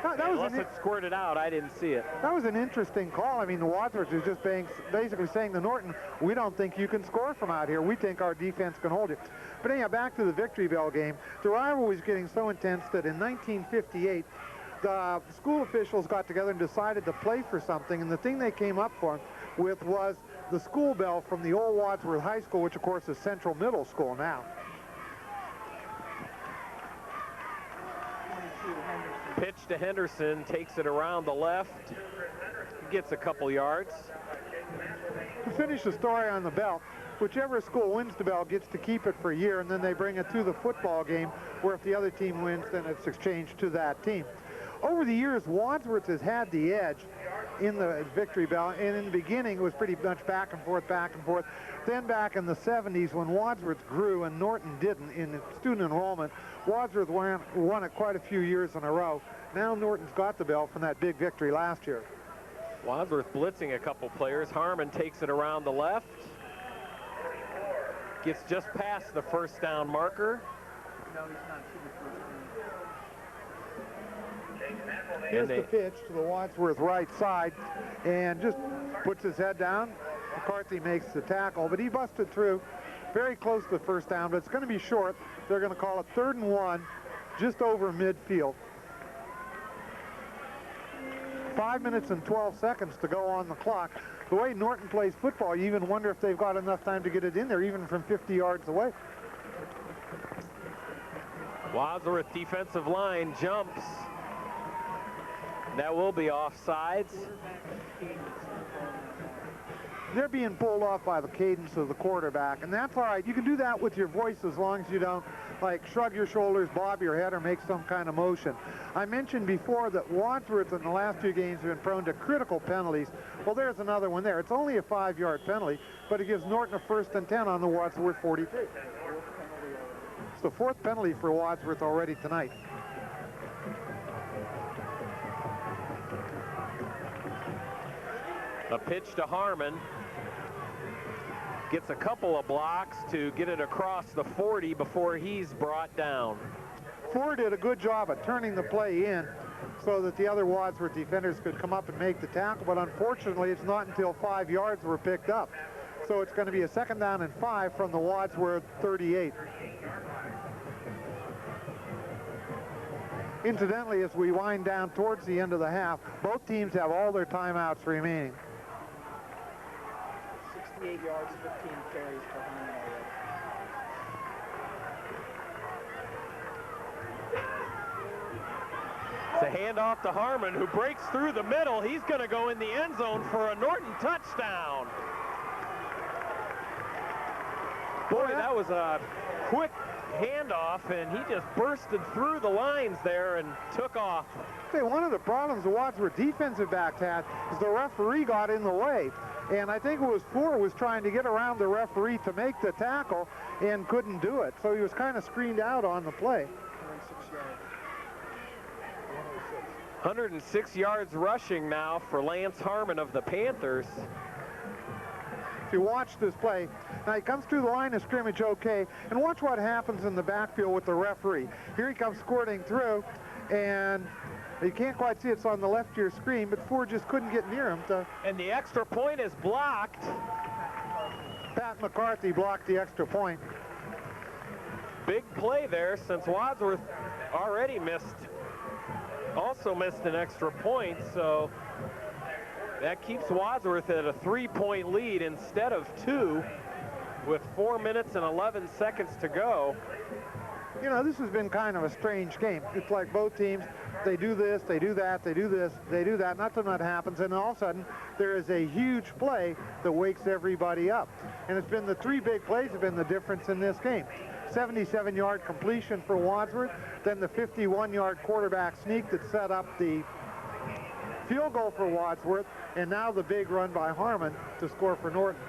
S1: Unless it squirted out, I didn't see it.
S3: That was an interesting call. I mean, the Wadsworth is just basically saying to Norton, we don't think you can score from out here. We think our defense can hold you. But anyhow, back to the victory bell game. The rivalry was getting so intense that in 1958, the school officials got together and decided to play for something, and the thing they came up with was the school bell from the old Wadsworth High School, which of course is Central Middle School now.
S1: Pitch to Henderson, takes it around the left, gets a couple yards.
S3: To finish the story on the bell, whichever school wins the bell gets to keep it for a year, and then they bring it to the football game, where if the other team wins, then it's exchanged to that team. Over the years, Wadsworth has had the edge in the victory bell, and in the beginning it was pretty much back and forth, back and forth. Then back in the 70s, when Wadsworth grew and Norton didn't in student enrollment, Wadsworth won it quite a few years in a row. Now Norton's got the bell from that big victory last year.
S1: Wadsworth blitzing a couple players. Harmon takes it around the left. Gets just past the first down marker.
S4: No, he's not to the first down.
S3: Here's the pitch to the Wadsworth right side, and just puts his head down. McCarthy makes the tackle, but he busted through very close to the first down, but it's going to be short. They're going to call it 3rd and 1, just over midfield. 5 minutes and 12 seconds to go on the clock. The way Norton plays football, you even wonder if they've got enough time to get it in there, even from 50 yards away.
S1: Wadsworth defensive line jumps. That will be offsides.
S3: They're being pulled off by the cadence of the quarterback, and that's all right. You can do that with your voice as long as you don't, like, shrug your shoulders, bob your head, or make some kind of motion. I mentioned before that Wadsworth in the last few games have been prone to critical penalties. Well, there's another one there. It's only a 5-yard penalty, but it gives Norton a 1st and 10 on the Wadsworth 42. It's the 4th penalty for Wadsworth already tonight.
S1: A pitch to Harmon. Gets a couple of blocks to get it across the 40 before he's brought down.
S3: Ford did a good job of turning the play in so that the other Wadsworth defenders could come up and make the tackle, but unfortunately it's not until 5 yards were picked up. So it's going to be a 2nd down and 5 from the Wadsworth 38. Incidentally, as we wind down towards the end of the half, both teams have all their timeouts remaining.
S4: 68 yards, 15 carries for Harmon already.
S1: It's a handoff to Harmon, who breaks through the middle. He's going to go in the end zone for a Norton touchdown. Boy, that was a quick handoff, and he just bursted through the lines there and took off.
S3: Say, one of the problems the Wadsworth defensive backs had is the referee got in the way. And I think it was Ford was trying to get around the referee to make the tackle and couldn't do it. So he was kind of screened out on the play.
S1: 106 yards rushing now for Lance Harmon of the Panthers.
S3: If you watch this play, now he comes through the line of scrimmage okay, and watch what happens in the backfield with the referee. Here he comes squirting through, and you can't quite see it's on the left of your screen, but Ford just couldn't get near him.
S1: And the extra point is blocked.
S3: Pat McCarthy blocked the extra point.
S1: Big play there, since Wadsworth already also missed an extra point, so That keeps Wadsworth at a 3-point lead instead of 2 with 4 minutes and 11 seconds to go.
S3: You know, this has been kind of a strange game. It's like both teams, they do this, they do that, they do this, they do that, nothing that happens, and all of a sudden there is a huge play that wakes everybody up. And it's been the 3 big plays have been the difference in this game. 77-yard completion for Wadsworth, then the 51-yard quarterback sneak that set up the field goal for Wadsworth, and now the big run by Harmon to score for Norton.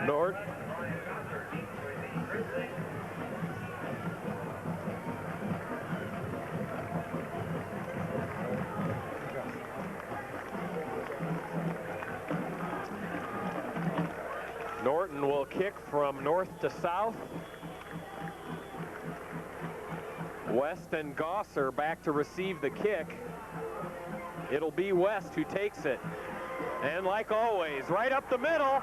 S1: Norton. Norton will kick from north to south. West and Gosser back to receive the kick. It'll be West who takes it. And like always, right up the middle,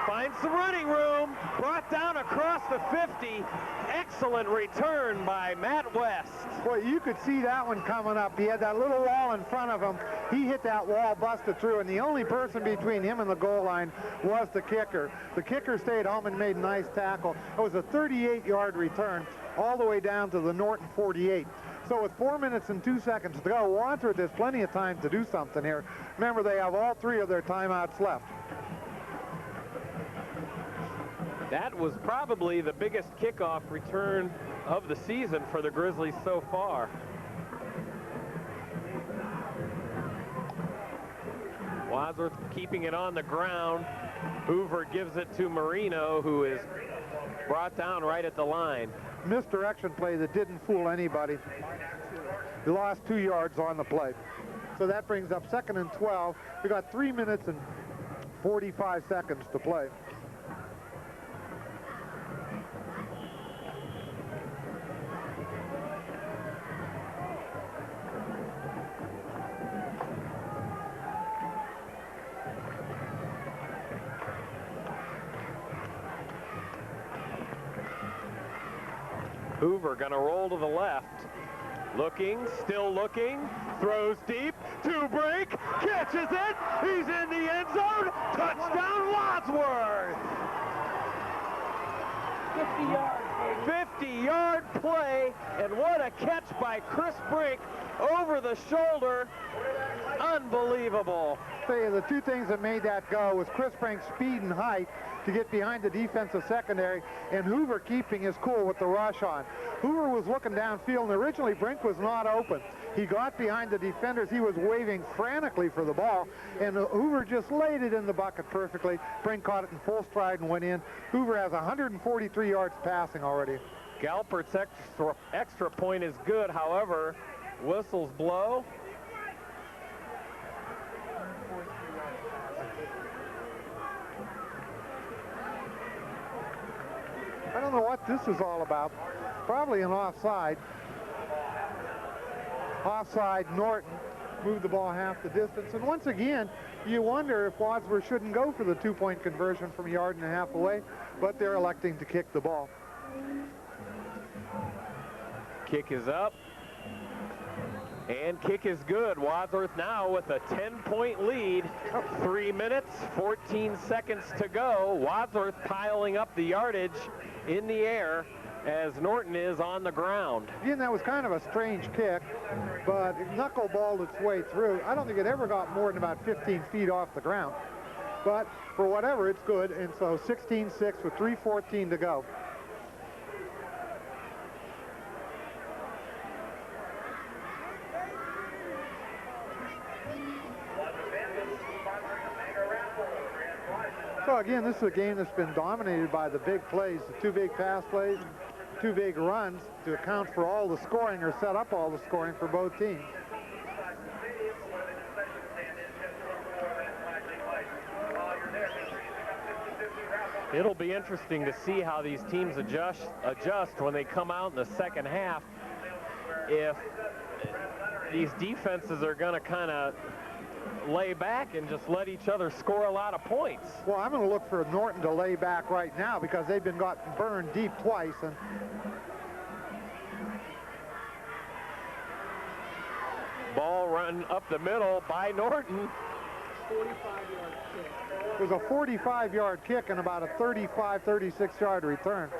S1: finds some running room, brought down across the 50. Excellent return by Matt West.
S3: Boy, you could see that one coming up. He had that little wall in front of him. He hit that wall, busted through, and the only person between him and the goal line was the kicker. The kicker stayed home and made a nice tackle. It was a 38-yard return all the way down to the Norton 48. So with 4 minutes and 2 seconds to go, Wadsworth has plenty of time to do something here. Remember, they have all 3 of their timeouts left.
S1: That was probably the biggest kickoff return of the season for the Grizzlies so far. Wadsworth keeping it on the ground. Hoover gives it to Marino, who is brought down right at the line.
S3: Misdirection play that didn't fool anybody. They lost 2 yards on the play. So that brings up 2nd and 12. We got 3 minutes and 45 seconds to play.
S1: Hoover gonna roll to the left. Looking, still looking, throws deep, to break, catches it, he's in the end zone, touchdown Wadsworth! 50-yard play, and what a catch by Chris Brink over the shoulder. Unbelievable.
S3: The 2 things that made that go was Chris Brink's speed and height to get behind the defensive secondary, and Hoover keeping his cool with the rush on. Hoover was looking downfield, and originally Brink was not open. He got behind the defenders. He was waving frantically for the ball, and Hoover just laid it in the bucket perfectly. Brink caught it in full stride and went in. Hoover has 143 yards passing already.
S1: Galpert's extra point is good, however, whistles blow.
S3: I don't know what this is all about. Probably an offside. Offside, Norton moved the ball half the distance. And once again, you wonder if Wadsworth shouldn't go for the 2-point conversion from a yard and a half away, but they're electing to kick the ball.
S1: Kick is up. And kick is good. Wadsworth now with a 10-point lead. 3 minutes, 14 seconds to go. Wadsworth piling up the yardage in the air as Norton is on the ground.
S3: Again, that was kind of a strange kick, but it knuckleballed its way through. I don't think it ever got more than about 15 feet off the ground. But for whatever, it's good. And so 16-6 with 3:14 to go. So again, this is a game that's been dominated by the big plays, the 2 big pass plays, 2 big runs to account for all the scoring or set up all the scoring for both teams.
S1: It'll be interesting to see how these teams adjust when they come out in the second half. If these defenses are going to kind of lay back and just let each other score a lot of points.
S3: Well, I'm going to look for Norton to lay back right now because they've been got burned deep twice. And
S1: ball run up the middle by Norton.
S4: 45-yard kick.
S3: it was a 45-yard kick and about a 35, 36-yard return.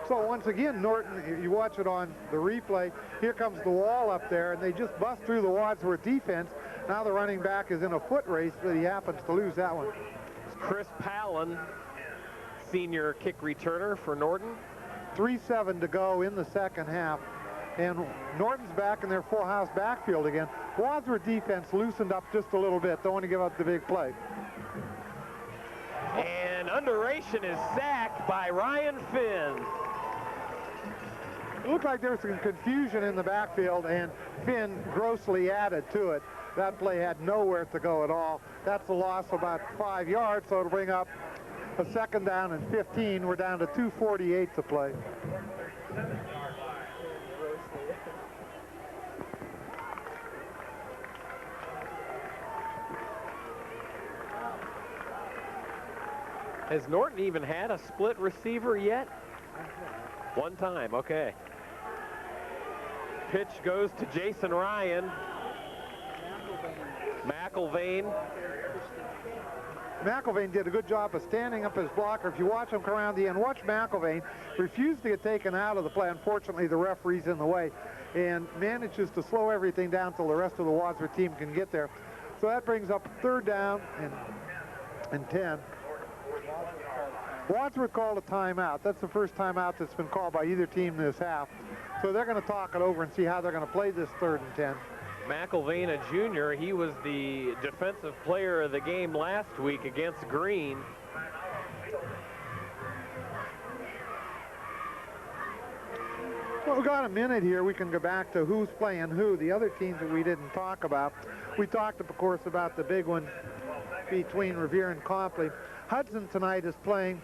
S3: So once again, Norton, you watch it on the replay, here comes the wall up there, and they just bust through the Wadsworth defense. Now the running back is in a foot race, but he happens to lose that one.
S1: Chris Palin, senior kick returner for Norton.
S3: 3:07 to go in the second half, and Norton's back in their full house backfield again. Wadsworth defense loosened up just a little bit. Don't want to give up the big play.
S1: And Underation is sacked by Ryan Finn.
S3: It looked like there was some confusion in the backfield, and Finn grossly added to it. That play had nowhere to go at all. That's a loss of about 5 yards, so it'll bring up a second down and 15. We're down to 2:48 to play.
S1: Has Norton even had a split receiver yet? One time, okay. Pitch goes to Jason Ryan. McIlvain.
S3: McIlvain did a good job of standing up his blocker. If you watch him come around the end, watch McIlvain refuse to get taken out of the play. Unfortunately, the referee's in the way and manages to slow everything down till the rest of the Wadsworth team can get there. So that brings up third down and 10. Wadsworth called a timeout. That's the first timeout that's been called by either team this half. So they're going to talk it over and see how they're going to play this 3rd and 10.
S1: McIlvain, a junior, he was the defensive player of the game last week against Green.
S3: Well, we've got a minute here. We can go back to who's playing who. The other teams that we didn't talk about. We talked, of course, about the big one between Revere and Copley. Hudson tonight is playing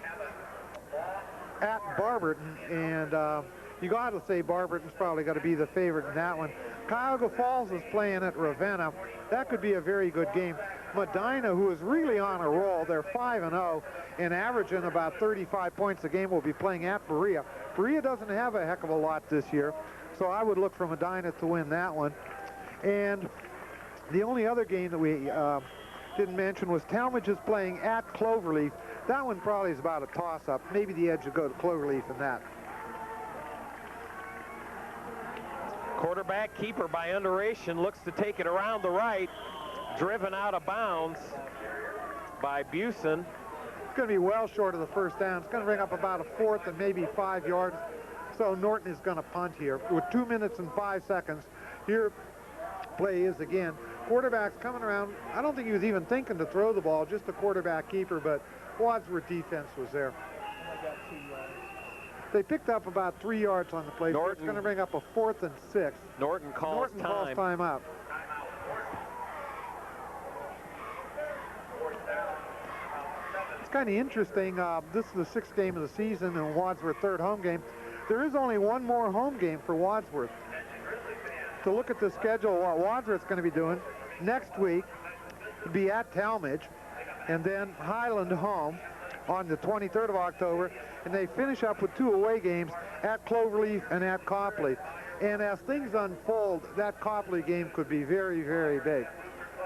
S3: at Barberton, and you got to say Barberton's probably got to be the favorite in that one. Cuyahoga Falls is playing at Ravenna. That could be a very good game. Medina, who is really on a roll, they're 5-0 and averaging about 35 points a game, will be playing at Berea. Berea doesn't have a heck of a lot this year, so I would look for Medina to win that one. And the only other game that we didn't mention was Talmadge is playing at Cloverleaf. That one probably is about a toss-up. Maybe the edge would go to Cloverleaf in that.
S1: Quarterback keeper by Underation looks to take it around the right. Driven out of bounds by Busen.
S3: It's going to be well short of the first down. It's going to bring up about a 4th and maybe 5 yards. So Norton is going to punt here with 2 minutes and 5 seconds. Here play is again. Quarterback's coming around. I don't think he was even thinking to throw the ball, just a quarterback keeper, but Wadsworth defense was there. They picked up about 3 yards on the play. So it's going to bring up a 4th and 6.
S1: Norton calls
S3: timeout. It's kind of interesting. This is the 6th game of the season and Wadsworth 3rd home game. There is only one more home game for Wadsworth. To look at the schedule, what Wadsworth's going to be doing next week will be at Talmadge, and then Highland home on the 23rd of October, and they finish up with 2 away games at Cloverleaf and at Copley. And as things unfold, that Copley game could be very, very big.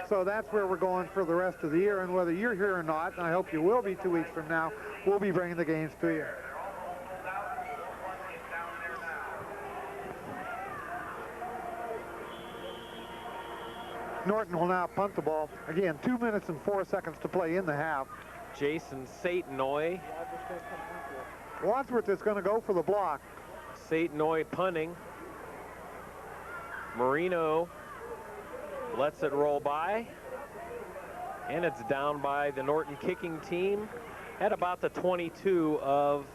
S3: So that's where we're going for the rest of the year, and whether you're here or not, and I hope you will be 2 weeks from now, we'll be bringing the games to you. Norton will now punt the ball. Again, 2 minutes and 4 seconds to play in the half.
S1: Jason Satinoy.
S3: Wadsworth is going to go for the block.
S1: Satinoy punting. Marino lets it roll by. And it's down by the Norton kicking team at about the 22 of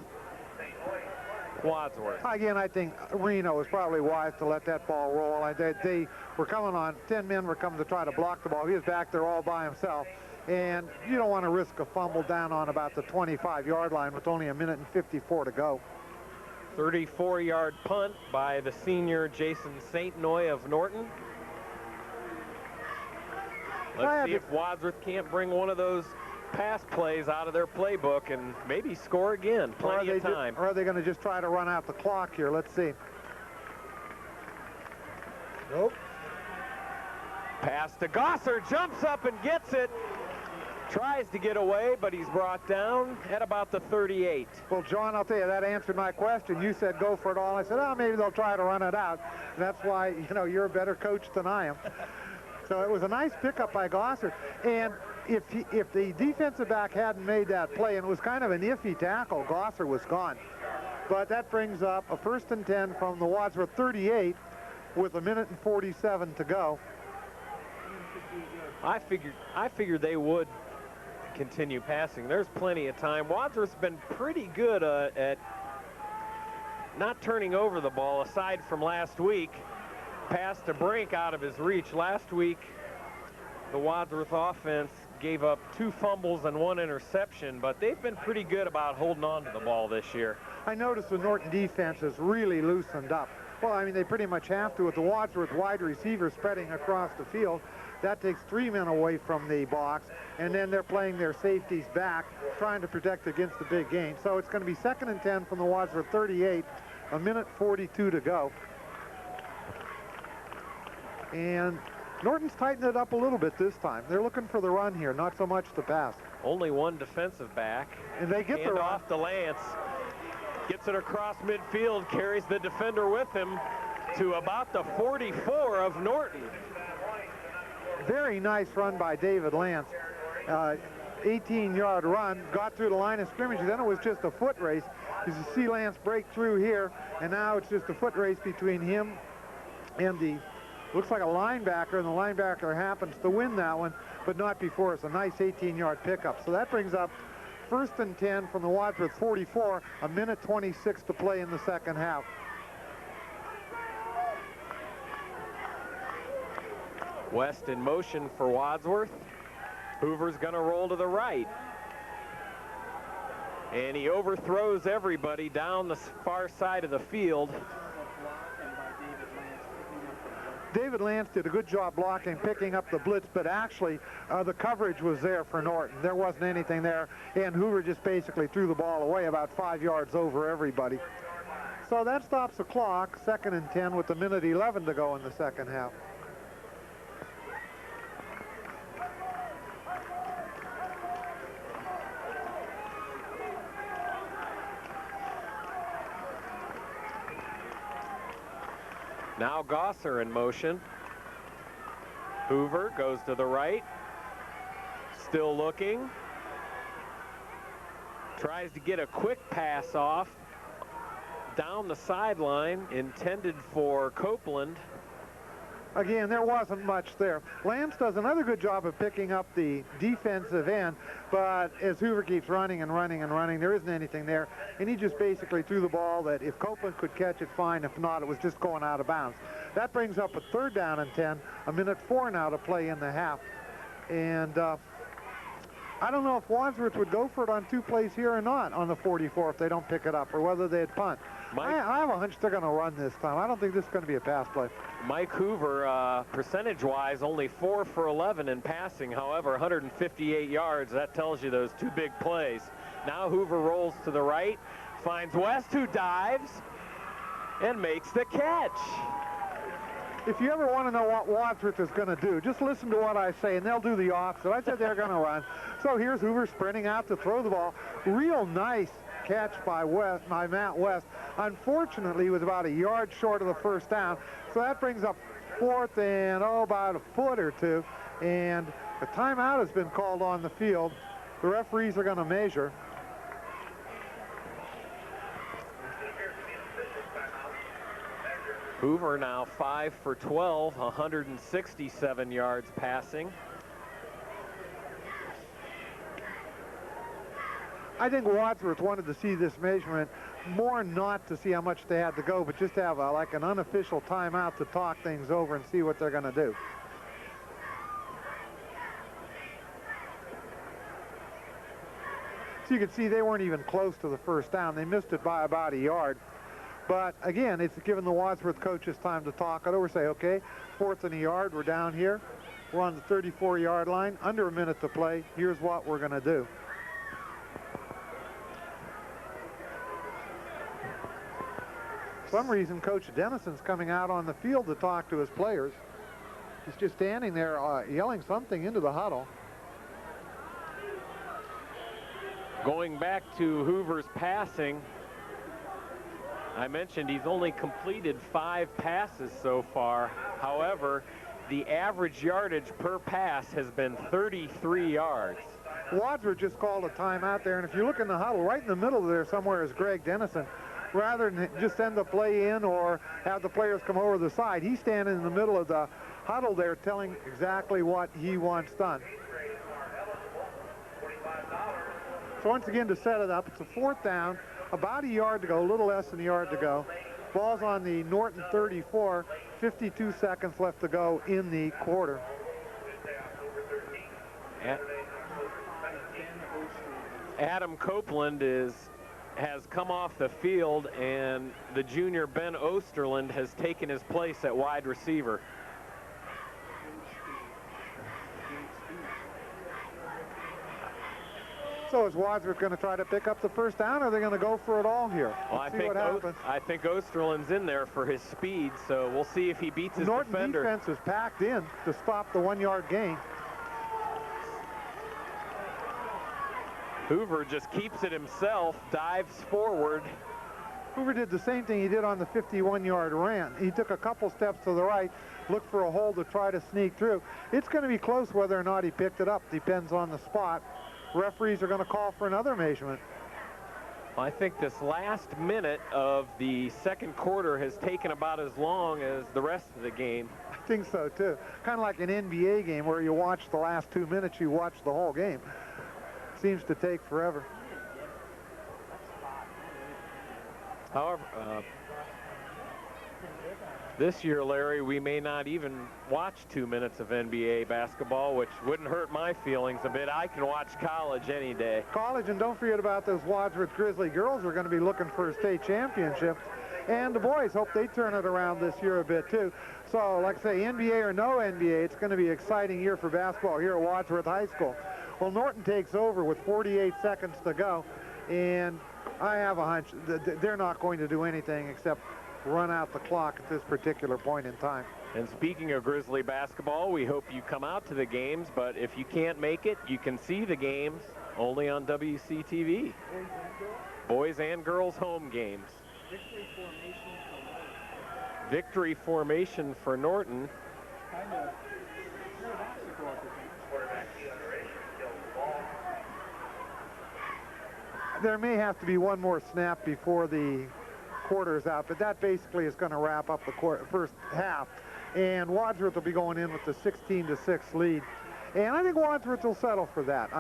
S1: Wadsworth.
S3: Again, I think Reno was probably wise to let that ball roll. They were coming on, 10 men were coming to try to block the ball. He was back there all by himself. And you don't want to risk a fumble down on about the 25-yard line with only 1 minute and 54 to go.
S1: 34-yard punt by the senior Jason Satinoy of Norton. Let's see if Wadsworth can't bring one of those pass plays out of their playbook and maybe score again. Plenty of time.
S3: Or are they going to just try to run out the clock here? Let's see. Nope.
S1: Pass to Gosser, jumps up and gets it. Tries to get away, but he's brought down at about the 38.
S3: Well, John, I'll tell you, that answered my question. You said go for it all. I said, oh, maybe they'll try to run it out. And that's why, you know, you're a better coach than I am. So it was a nice pickup by Gosser. And if the defensive back hadn't made that play, and it was kind of an iffy tackle, Gosser was gone. But that brings up a 1st and 10 from the Wadsworth 38 with 1:47 to go.
S1: I figured they would continue passing. There's plenty of time. Wadsworth's been pretty good at not turning over the ball, aside from last week. Pass to Brink out of his reach. Last week, the Wadsworth offense gave up 2 fumbles and 1 interception, but they've been pretty good about holding on to the ball this year.
S3: I noticed the Norton defense has really loosened up. Well, I mean, they pretty much have to with the Wadsworth wide receiver spreading across the field. That takes 3 men away from the box, and then they're playing their safeties back, trying to protect against the big gain. So it's going to be 2nd and 10 from the Wadsworth 38, 1:42 to go. And Norton's tightened it up a little bit this time. They're looking for the run here, not so much the pass.
S1: Only 1 defensive back.
S3: And they get the run.
S1: Off to Lance. Gets it across midfield, carries the defender with him to about the 44 of Norton.
S3: Very nice run by David Lance. 18-yard run, got through the line of scrimmage, then it was just a foot race. You see Lance break through here, and now it's just a foot race between him and the, looks like a linebacker, and the linebacker happens to win that one, but not before. It's a nice 18-yard pickup. So that brings up 1st and 10 from the Wadsworth 44, 1:26 to play in the second half.
S1: West in motion for Wadsworth. Hoover's going to roll to the right. And he overthrows everybody down the far side of the field.
S3: David Lance did a good job blocking, picking up the blitz, but actually the coverage was there for Norton. There wasn't anything there, and Hoover just basically threw the ball away about 5 yards over everybody. So that stops the clock, 2nd and 10 with 1:11 to go in the second half.
S1: Now Gosser in motion. Hoover goes to the right. Still looking. Tries to get a quick pass off down the sideline, intended for Copeland.
S3: Again, there wasn't much there. Lance does another good job of picking up the defensive end, but as Hoover keeps running and running and running, there isn't anything there. And he just basically threw the ball that if Copeland could catch it, fine. If not, it was just going out of bounds. That brings up a 3rd down and 10, 1:04 now to play in the half. And I don't know if Wadsworth would go for it on 2 plays here or not on the 44 if they don't pick it up, or whether they'd punt. I have a hunch they're going to run this time. I don't think this is going to be a pass play.
S1: Mike Hoover, percentage-wise, only 4 for 11 in passing. However, 158 yards. That tells you those 2 big plays. Now Hoover rolls to the right, finds West, who dives and makes the catch.
S3: If you ever want to know what Wadsworth is going to do, just listen to what I say, and they'll do the opposite. I said they're going to run. So here's Hoover sprinting out to throw the ball. Real nice catch by Matt West. Unfortunately, he was about a yard short of the 1st down. So that brings up 4th and, about a foot or 2. And a timeout has been called on the field. The referees are going to measure.
S1: Hoover now 5 for 12, 167 yards passing.
S3: I think Wadsworth wanted to see this measurement more, not to see how much they had to go, but just to have like an unofficial timeout to talk things over and see what they're going to do. So you can see they weren't even close to the 1st down. They missed it by about a yard. But again, it's given the Wadsworth coaches time to talk it over, say, okay, 4th and a yard, we're down here. We're on the 34-yard line, under a minute to play. Here's what we're going to do. For some reason, Coach Dennison's coming out on the field to talk to his players. He's just standing there yelling something into the huddle.
S1: Going back to Hoover's passing, I mentioned he's only completed 5 passes so far. However, the average yardage per pass has been 33 yards.
S3: Wadsworth just called a timeout there, and if you look in the huddle, right in the middle there somewhere is Greg Dennison. Rather than just send the play in or have the players come over the side, he's standing in the middle of the huddle there telling exactly what he wants done. So once again, to set it up, it's a 4th down, about a yard to go, a little less than a yard to go. Ball's on the Norton 34, 52 seconds left to go in the quarter.
S1: Adam Copeland has come off the field, and the junior Ben Osterland has taken his place at wide receiver.
S3: So is Wadsworth going to try to pick up the first down, or are they going to go for it all here?
S1: Well, I think Osterland's in there for his speed, so we'll see if he beats his
S3: Norton
S1: defender.
S3: defense is packed in to stop the 1-yard gain.
S1: Hoover just keeps it himself, dives forward.
S3: Hoover did the same thing he did on the 51-yard run. He took a couple steps to the right, looked for a hole to try to sneak through. It's going to be close whether or not he picked it up. Depends on the spot. Referees are going to call for another measurement.
S1: I think this last minute of the second quarter has taken about as long as the rest of the game.
S3: I think so, too. Kind of like an NBA game where you watch the last 2 minutes, you watch the whole game. Seems to take forever.
S1: However, this year, Larry, we may not even watch 2 minutes of NBA basketball, which wouldn't hurt my feelings a bit. I can watch college any day.
S3: College, and don't forget about those Wadsworth Grizzly girls who are going to be looking for a state championship. And the boys hope they turn it around this year a bit, too. So, like I say, NBA or no NBA, it's going to be an exciting year for basketball here at Wadsworth High School. Well, Norton takes over with 48 seconds to go, and I have a hunch that they're not going to do anything except run out the clock at this particular point in time.
S1: And speaking of Grizzly basketball, we hope you come out to the games, but if you can't make it, you can see the games only on WCTV. Boys and girls home games. Victory formation for Norton.
S3: There may have to be one more snap before the quarter's out, but that basically is going to wrap up the first half. And Wadsworth will be going in with the 16-6 lead. And I think Wadsworth will settle for that.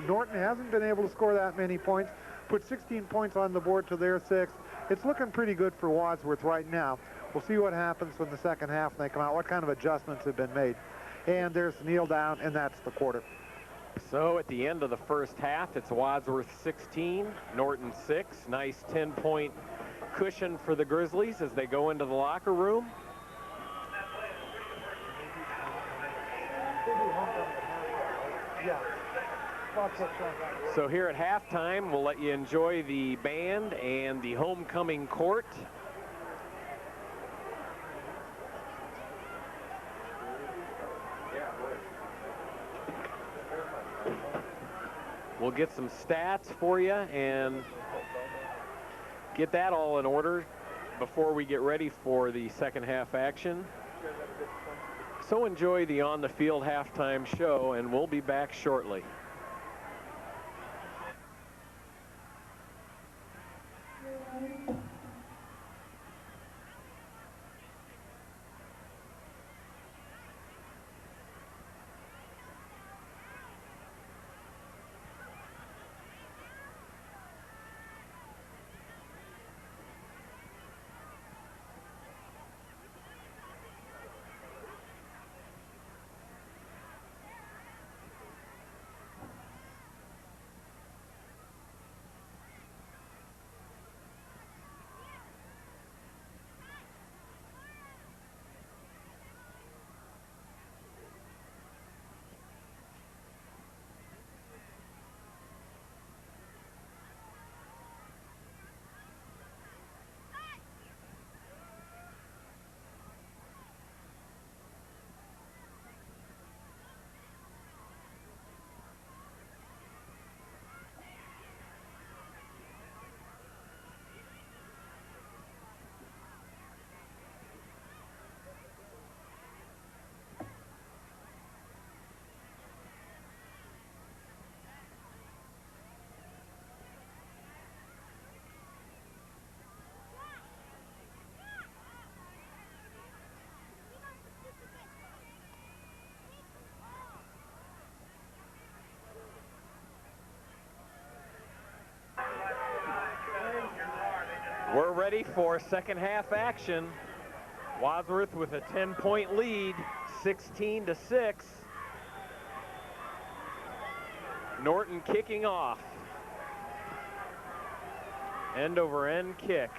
S3: Norton hasn't been able to score that many points. Put 16 points on the board to their 6. It's looking pretty good for Wadsworth right now. We'll see what happens when the second half when they come out, what kind of adjustments have been made. And there's the kneel down, and that's the quarter.
S1: So at the end of the first half, it's Wadsworth 16, Norton 6. Nice 10-point cushion for the Grizzlies as they go into the locker room. So here at halftime, we'll let you enjoy the band and the homecoming court. We'll get some stats for you and get that all in order before we get ready for the second half action. So enjoy the On the Field halftime show, and we'll be back shortly. We're ready for second half action. Wadsworth with a 10-point lead, 16-6. Norton kicking off. End over end kick.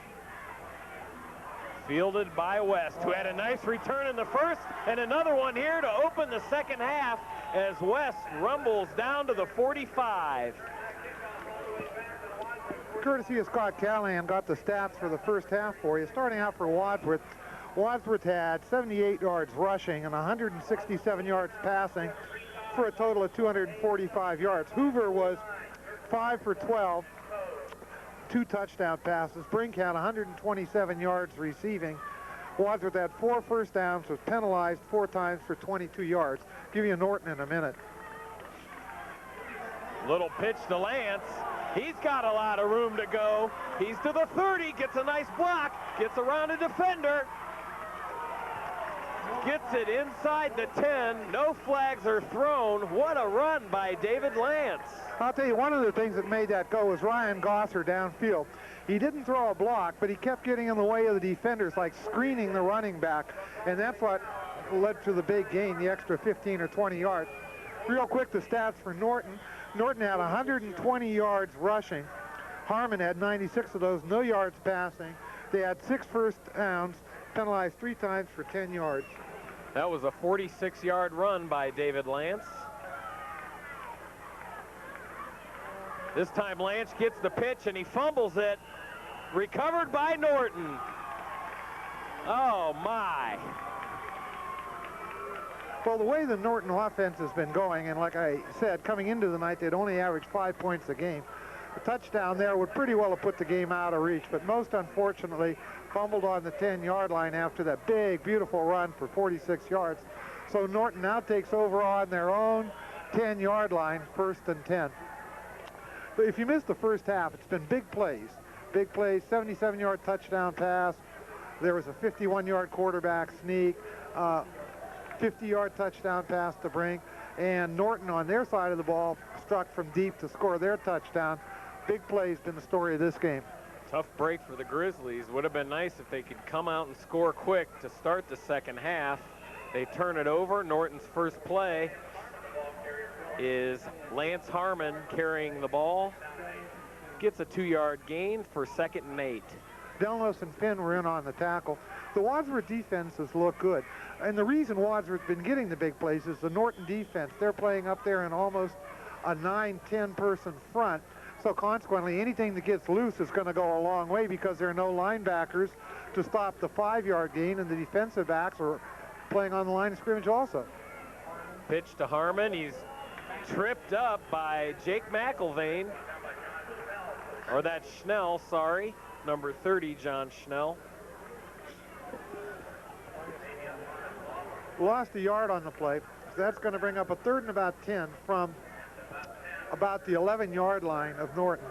S1: Fielded by West, who had a nice return in the first, and another one here to open the second half as West rumbles down to the 45.
S3: Courtesy of Scott Callahan, got the stats for the first half for you. Starting out for Wadsworth, Wadsworth had 78 yards rushing and 167 yards passing for a total of 245 yards. Hoover was 5 for 12, 2 touchdown passes. Brink had 127 yards receiving. Wadsworth had 4 first downs, was penalized 4 times for 22 yards. Give you Norton in a minute.
S1: Little pitch to Lance. He's got a lot of room to go. He's to the 30, gets a nice block, gets around a defender, gets it inside the 10. No flags are thrown. What a run by David Lance.
S3: I'll tell you, one of the things that made that go was Ryan Gosser downfield. He didn't throw a block, but he kept getting in the way of the defenders, like screening the running back, and that's what led to the big gain, the extra 15 or 20 yards. Real quick, the stats for Norton. Norton had 120 yards rushing. Harmon had 96 of those, no yards passing. They had 6 first downs, penalized 3 times for 10 yards.
S1: That was a 46-yard run by David Lance. This time Lance gets the pitch and he fumbles it. Recovered by Norton. Oh my.
S3: Well, the way the Norton offense has been going, and like I said, coming into the night, they'd only averaged 5 points a game. A touchdown there would pretty well have put the game out of reach, but most unfortunately fumbled on the 10-yard line after that big, beautiful run for 46 yards. So Norton now takes over on their own 10-yard line, 1st and 10. But if you missed the first half, it's been big plays. Big plays, 77-yard touchdown pass. There was a 51-yard quarterback sneak. 50-yard touchdown pass to Brink, and Norton on their side of the ball struck from deep to score their touchdown. Big play's been the story of this game.
S1: Tough break for the Grizzlies. Would have been nice if they could come out and score quick to start the second half. They turn it over. Norton's first play is Lance Harmon carrying the ball. Gets a 2-yard gain for 2nd and 8.
S3: Delnos and Finn were in on the tackle. The Wadsworth defenses look good. And the reason Wadsworth's been getting the big plays is the Norton defense. They're playing up there in almost a 9-10 person front. So consequently, anything that gets loose is going to go a long way because there are no linebackers to stop the 5-yard gain, and the defensive backs are playing on the line of scrimmage also.
S1: Pitch to Harmon. He's tripped up by Jake McIlvain. Or that's Schnell, sorry. Number 30, John Schnell.
S3: Lost a yard on the play. So that's going to bring up a 3rd and about 10 from about the 11-yard line of Norton.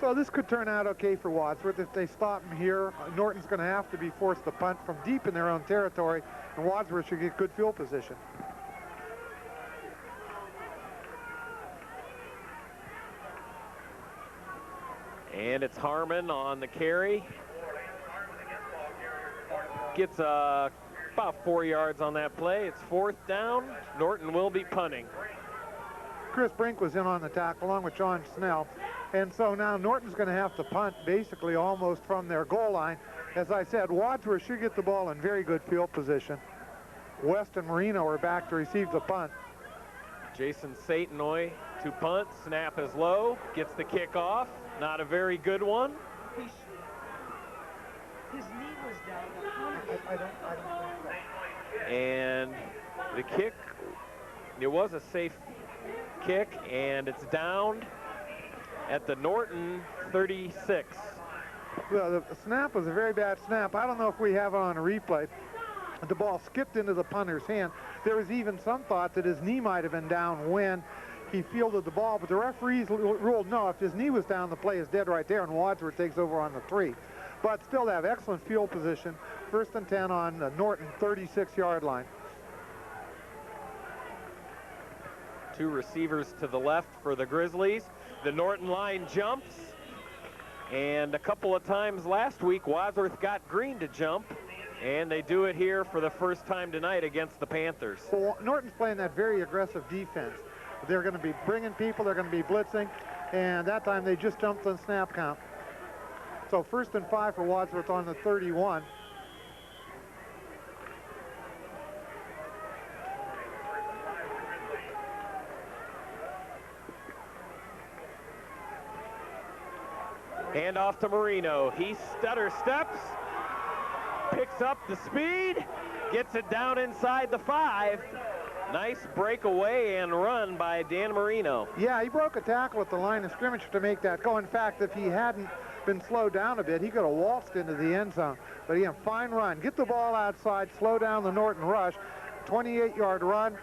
S3: So this could turn out okay for Wadsworth. If they stop him here, Norton's going to have to be forced to punt from deep in their own territory, and Wadsworth should get good field position.
S1: And it's Harmon on the carry. Gets about 4 yards on that play. It's 4th down. Norton will be punting.
S3: Chris Brink was in on the tackle along with John Snell. And so now Norton's going to have to punt basically almost from their goal line. As I said, Wadsworth should get the ball in very good field position. West and Marino are back to receive the punt.
S1: Jason Satinoy to punt. Snap is low. Gets the kick off. Not a very good one.
S4: His knee was down.
S3: I don't think so.
S1: And the kick, it was a safe kick, and it's downed at the Norton 36.
S3: Well, the snap was a very bad snap. I don't know if we have it on a replay. The ball skipped into the punter's hand. There was even some thought that his knee might have been down when he fielded the ball, but the referees ruled no. If his knee was down, the play is dead right there, and Wadsworth takes over on the 3. But still, they have excellent field position. 1st and 10 on the Norton 36-yard line.
S1: 2 receivers to the left for the Grizzlies. The Norton line jumps, and a couple of times last week, Wadsworth got Green to jump, and they do it here for the first time tonight against the Panthers.
S3: So Norton's playing that very aggressive defense. They're going to be bringing people, they're going to be blitzing, and that time they just jumped on snap count. So 1st and 5 for Wadsworth on the 31.
S1: Hand off to Marino. He stutter steps, picks up the speed, gets it down inside the 5. Nice breakaway and run by Dan Marino.
S3: Yeah, he broke a tackle at the line of scrimmage to make that go. In fact, if he hadn't been slowed down a bit, he could have waltzed into the end zone. But again, fine run. Get the ball outside, slow down the Norton rush. 28-yard run.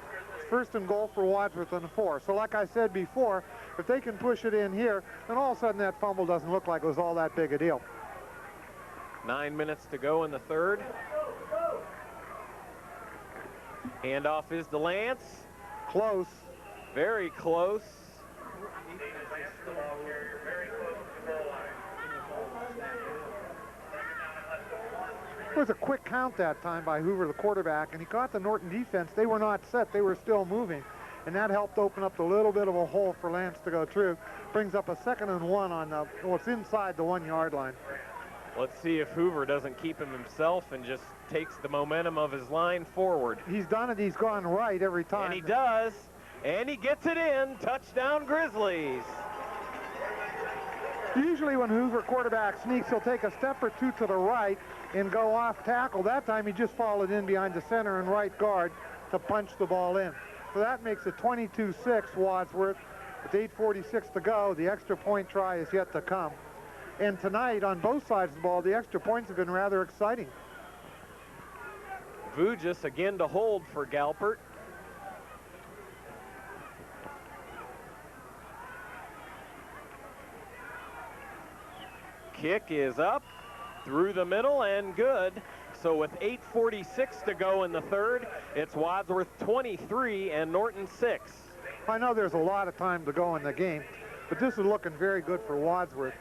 S3: 1st and goal for Wadsworth on the 4. So like I said before, if they can push it in here, then all of a sudden that fumble doesn't look like it was all that big a deal.
S1: 9 minutes to go in the 3rd. Handoff is to Lance.
S3: Close.
S1: Very close.
S3: It was a quick count that time by Hoover, the quarterback, and he caught the Norton defense. They were not set. They were still moving, and that helped open up a little bit of a hole for Lance to go through. Brings up a 2nd and 1 on the, well, it's inside the 1-yard line.
S1: Let's see if Hoover doesn't keep him himself and just takes the momentum of his line forward.
S3: He's done it. He's gone right every time.
S1: And he does, and he gets it in. Touchdown, Grizzlies.
S3: Usually when Hoover quarterback sneaks, he'll take a step or two to the right and go off tackle. That time he just followed in behind the center and right guard to punch the ball in. So that makes it 22-6 Wadsworth with 8:46 to go. The extra point try is yet to come. And tonight on both sides of the ball, the extra points have been rather exciting.
S1: Vujis again to hold for Galpert. Kick is up through the middle and good. So with 8:46 to go in the 3rd, it's Wadsworth 23 and Norton 6.
S3: I know there's a lot of time to go in the game, but this is looking very good for Wadsworth.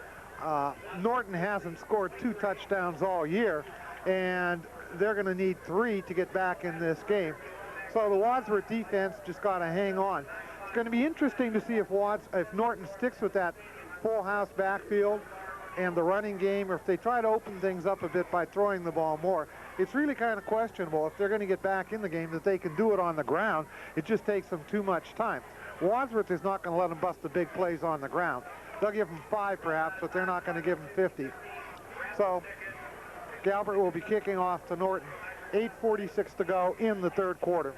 S3: Norton hasn't scored 2 touchdowns all year, and they're going to need 3 to get back in this game. So the Wadsworth defense just got to hang on. It's going to be interesting to see if Norton sticks with that full house backfield and the running game, or if they try to open things up a bit by throwing the ball more. It's really kind of questionable if they're going to get back in the game that they can do it on the ground. It just takes them too much time. Wadsworth is not going to let them bust the big plays on the ground. They'll give them 5 perhaps, but they're not going to give them 50. So Galpert will be kicking off to Norton. 8:46 to go in the 3rd quarter.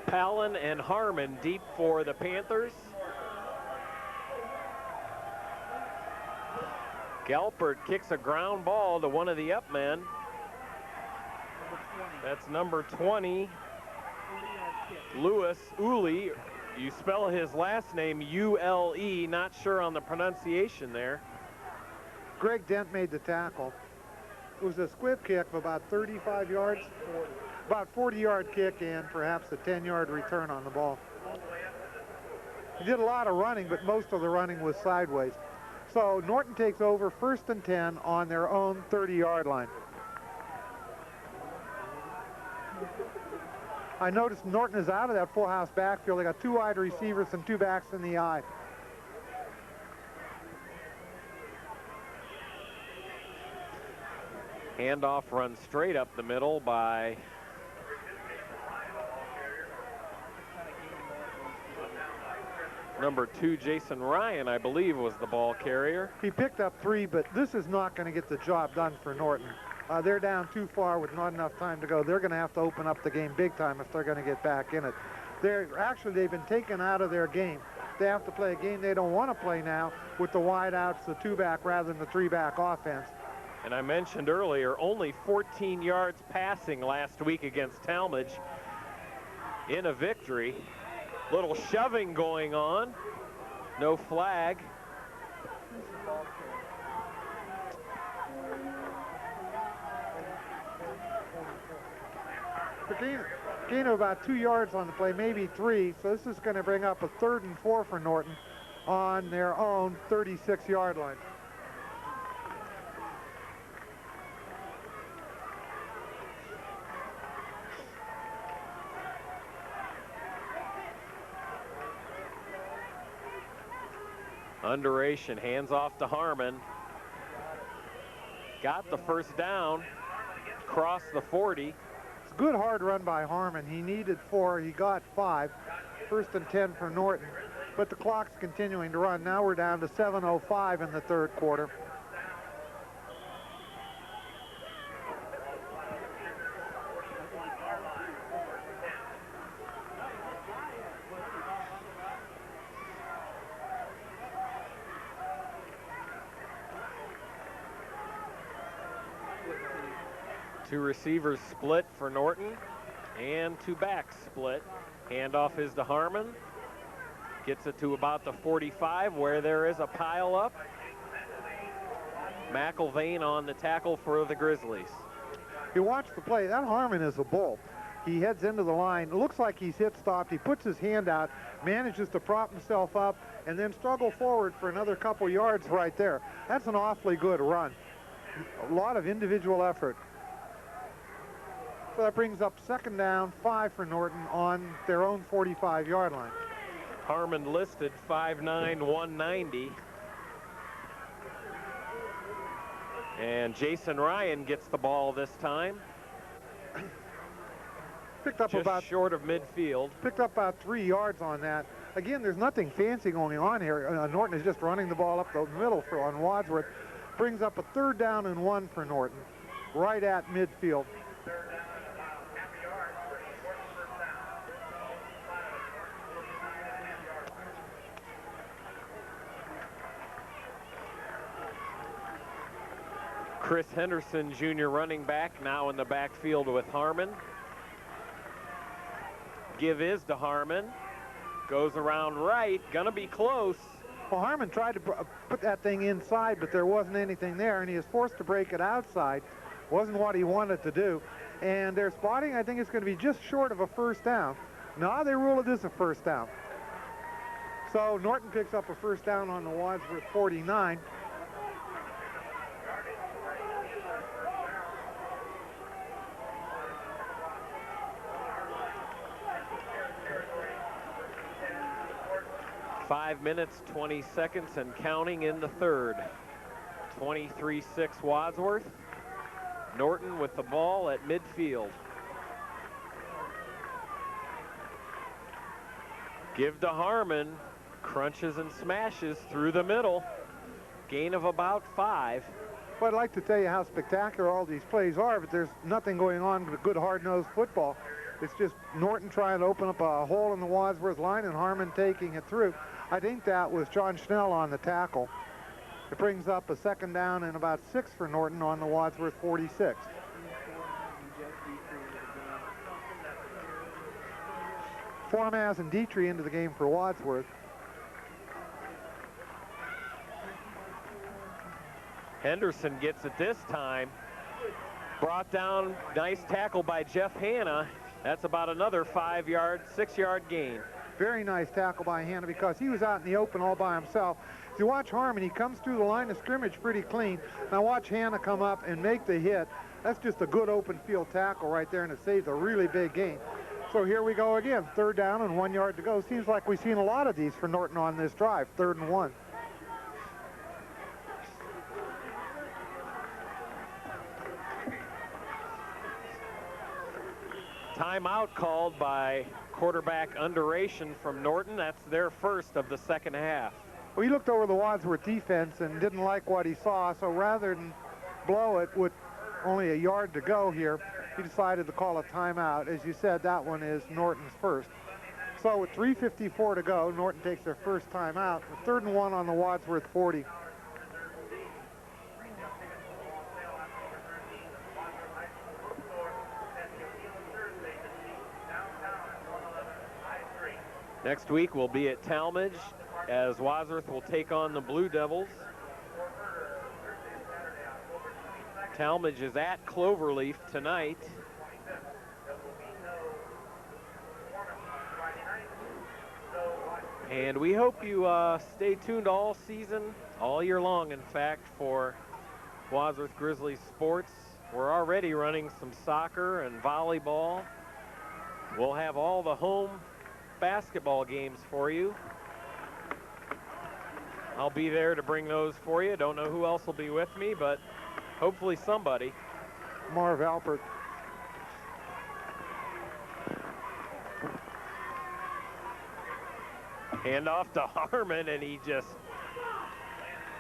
S1: Palin and Harmon deep for the Panthers. Galpert kicks a ground ball to one of the up men. That's number 20, Lewis Uli. You spell his last name U-L-E, not sure on the pronunciation there.
S3: Greg Dent made the tackle. It was a squib kick of about 35 yards, about 40-yard kick and perhaps a 10-yard return on the ball. He did a lot of running, but most of the running was sideways. So Norton takes over 1st and 10 on their own 30-yard line. I noticed Norton is out of that full house backfield. They got 2 wide receivers and 2 backs in the eye.
S1: Handoff runs straight up the middle by number 2, Jason Ryan, I believe, was the ball carrier.
S3: He picked up 3, but this is not going to get the job done for Norton. They're down too far with not enough time to go. They're going to have to open up the game big time if they're going to get back in it. They've been taken out of their game. They have to play a game they don't want to play now with the wide outs, the 2-back rather than the 3-back offense.
S1: And I mentioned earlier, only 14 yards passing last week against Talmadge in a victory. Little shoving going on. No flag.
S3: gain of about 2 yards on the play, maybe 3. So this is going to bring up a 3rd and 4 for Norton on their own 36-yard line.
S1: Underation, hands off to Harmon. Got the first down, crossed the 40.
S3: It's a good hard run by Harmon. He needed 4, he got 5. 1st and 10 for Norton. But the clock's continuing to run. Now we're down to 7:05 in the 3rd quarter.
S1: Two receivers split for Norton and two backs split. Handoff is to Harmon. Gets it to about the 45 where there is a pile up. McIlvain on the tackle for the Grizzlies.
S3: You watch the play, that Harmon is a bull. He heads into the line. It looks like he's hit stopped. He puts his hand out, manages to prop himself up, and then struggle forward for another couple yards right there. That's an awfully good run. A lot of individual effort. So that brings up 2nd down, 5 for Norton on their own 45-yard line.
S1: Harmon listed 5'9", 190. And Jason Ryan gets the ball this time.
S3: Picked up
S1: just
S3: about
S1: short of midfield.
S3: Picked up about 3 yards on that. Again, there's nothing fancy going on here. Norton is just running the ball up the middle on Wadsworth. Brings up a 3rd down and 1 for Norton, right at midfield.
S1: Chris Henderson, junior running back, now in the backfield with Harmon. Give is to Harmon. Goes around right, gonna be close.
S3: Well, Harmon tried to put that thing inside, but there wasn't anything there, and he was forced to break it outside. Wasn't what he wanted to do. And their spotting, I think, is going to be just short of a 1st down. No, they rule it as a 1st down. So Norton picks up a 1st down on the Wadsworth 49.
S1: Five minutes, 20 seconds and counting in the 3rd. 23-6 Wadsworth. Norton with the ball at midfield. Give to Harmon. Crunches and smashes through the middle. Gain of about 5.
S3: Well, I'd like to tell you how spectacular all these plays are, but there's nothing going on but good hard-nosed football. It's just Norton trying to open up a hole in the Wadsworth line and Harmon taking it through. I think that was John Schnell on the tackle. It brings up a 2nd down and about 6 for Norton on the Wadsworth 46. Formaz and Dietrich into the game for Wadsworth.
S1: Henderson gets it this time. Brought down, nice tackle by Jeff Hanna. That's about another 6-yard gain.
S3: Very nice tackle by Hanna because he was out in the open all by himself. If you watch Harmon, he comes through the line of scrimmage pretty clean. Now watch Hanna come up and make the hit. That's just a good open field tackle right there, and it saves a really big gain. So here we go again, 3rd down and 1 yard to go. Seems like we've seen a lot of these for Norton on this drive, 3rd and 1.
S1: Timeout called by quarterback Underation from Norton. That's their first of the 2nd half.
S3: Well, he looked over the Wadsworth defense and didn't like what he saw, so rather than blow it with only a yard to go here, he decided to call a timeout. As you said, that one is Norton's first. So with 3:54 to go, Norton takes their first timeout. 3rd and 1 on the Wadsworth 40.
S1: Next week we'll be at Talmadge as Wadsworth will take on the Blue Devils. Talmadge is at Cloverleaf tonight. And we hope you stay tuned all season, all year long, in fact, for Wadsworth Grizzlies sports. We're already running some soccer and volleyball. We'll have all the home basketball games for you. I'll be there to bring those for you. Don't know who else will be with me, but hopefully somebody.
S3: Marv Alpert.
S1: Hand off to Harmon, and he just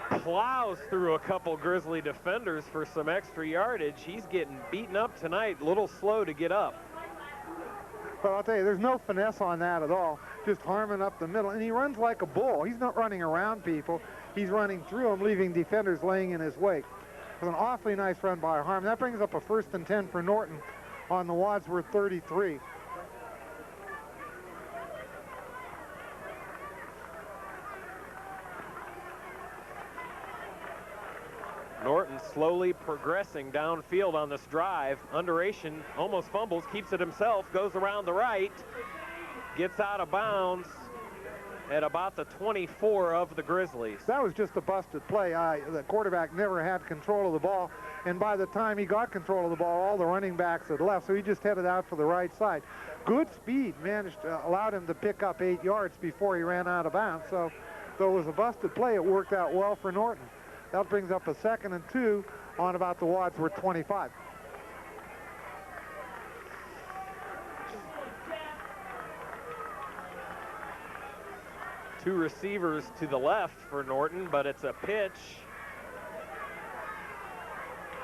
S1: plows through a couple Grizzly defenders for some extra yardage. He's getting beaten up tonight, a little slow to get up.
S3: But I'll tell you, there's no finesse on that at all. Just Harmon up the middle, and he runs like a bull. He's not running around people. He's running through them, leaving defenders laying in his wake. It was an awfully nice run by Harmon. That brings up a 1st and 10 for Norton on the Wadsworth 33.
S1: Norton slowly progressing downfield on this drive. Underation almost fumbles, keeps it himself, goes around the right, gets out of bounds at about the 24 of the Grizzlies.
S3: That was just a busted play. The quarterback never had control of the ball, and by the time he got control of the ball, all the running backs had left, so he just headed out for the right side. Good speed allowed him to pick up 8 yards before he ran out of bounds, so though it was a busted play, it worked out well for Norton. That brings up a 2nd and 2 on about the Wadsworth 25.
S1: Two receivers to the left for Norton, but it's a pitch.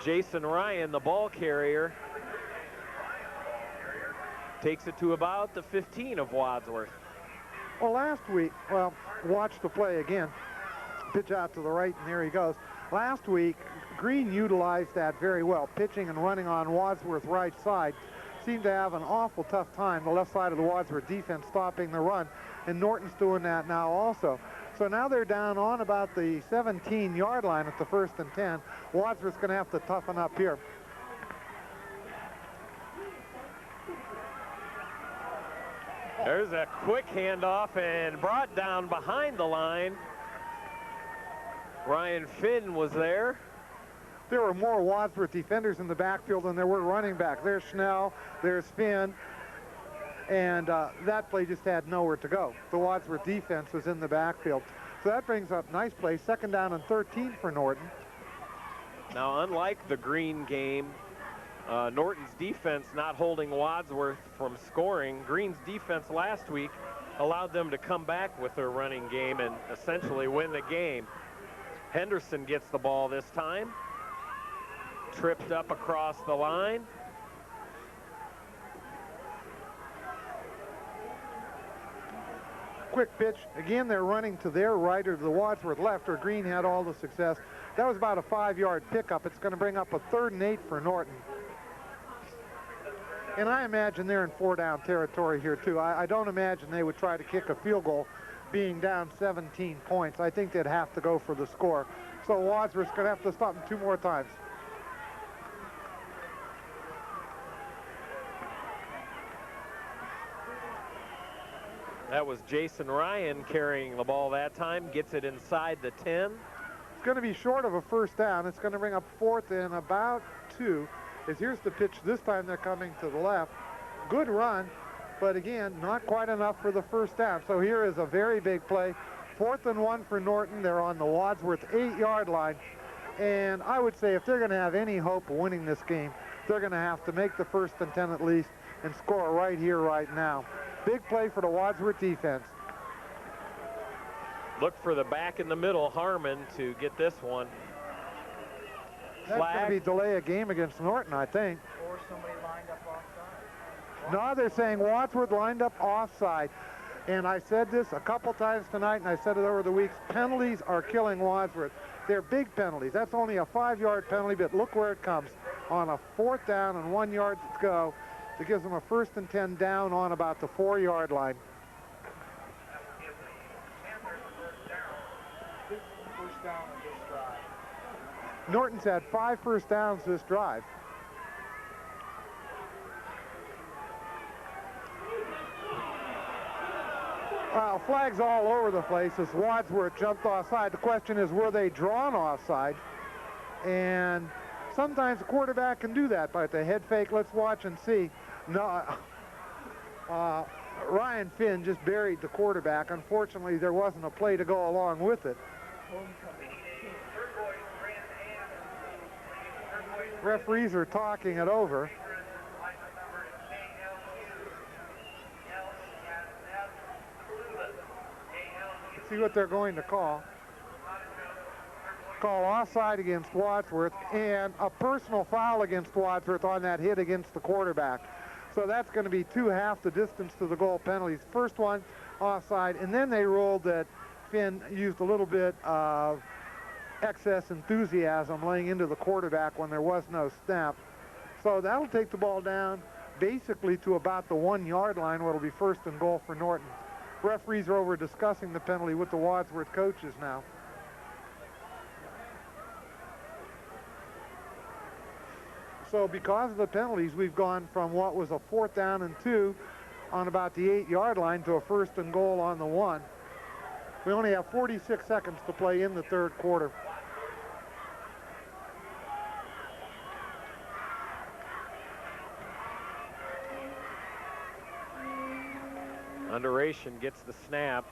S1: Jason Ryan, the ball carrier, takes it to about the 15 of Wadsworth.
S3: Well, last week, watch the play again. Pitch out to the right, and there he goes. Last week, Green utilized that very well, pitching and running on Wadsworth right side. Seemed to have an awful tough time, the left side of the Wadsworth defense stopping the run, and Norton's doing that now also. So now they're down on about the 17-yard line at the 1st and 10. Wadsworth's going to have to toughen up here.
S1: There's a quick handoff and brought down behind the line. Ryan Finn was there.
S3: There were more Wadsworth defenders in the backfield than there were running backs. There's Schnell, there's Finn, and that play just had nowhere to go. The Wadsworth defense was in the backfield. So that brings up nice play, 2nd down and 13 for Norton.
S1: Now, unlike the Green game, Norton's defense not holding Wadsworth from scoring. Green's defense last week allowed them to come back with their running game and essentially win the game. Henderson gets the ball this time. Tripped up across the line.
S3: Quick pitch. Again, they're running to their right or to the Wadsworth left, where Green had all the success. That was about a 5-yard pickup. It's going to bring up a 3rd and 8 for Norton. And I imagine they're in 4-down territory here, too. I don't imagine they would try to kick a field goal being down 17 points. I think they'd have to go for the score. So Wadsworth's going to have to stop them 2 more times.
S1: That was Jason Ryan carrying the ball that time, gets it inside the 10.
S3: It's going to be short of a 1st down. It's going to bring up 4th and about 2. Here's the pitch. This time they're coming to the left. Good run, but again, not quite enough for the 1st down. So here is a very big play. 4th and 1 for Norton. They're on the Wadsworth 8-yard line. And I would say if they're going to have any hope of winning this game, they're going to have to make the 1st and 10 at least and score right here, right now. Big play for the Wadsworth defense.
S1: Look for the back in the middle, Harmon, to get this one.
S3: That's going to be delay a game against Norton, I think.
S4: Or somebody lined up offside.
S3: No, they're saying Wadsworth lined up offside. And I said this a couple times tonight, and I said it over the weeks. Penalties are killing Wadsworth. They're big penalties. That's only a 5-yard penalty, but look where it comes. On a 4th down and 1 yard to go. It gives them a 1st and 10 down on about the 4-yard line.
S4: First down on this drive.
S3: Norton's had 5 first downs this drive. Flags all over the place as Wadsworth jumped offside. The question is, were they drawn offside? And sometimes the quarterback can do that by the head fake. Let's watch and see. No, Ryan Finn just buried the quarterback. Unfortunately, there wasn't a play to go along with it. Referees are talking it over. Let's see what they're going to call. Call offside against Wadsworth and a personal foul against Wadsworth on that hit against the quarterback. So that's going to be half the distance to the goal penalties. First one, offside, and then they ruled that Finn used a little bit of excess enthusiasm laying into the quarterback when there was no snap. So that'll take the ball down basically to about the 1 yard line where it'll be first and goal for Norton. Referees are over discussing the penalty with the Wadsworth coaches now. So because of the penalties, we've gone from what was a 4th down and 2 on about the 8 yard line to a first and goal on the 1. We only have 46 seconds to play in the 3rd quarter.
S1: Underation gets the snap.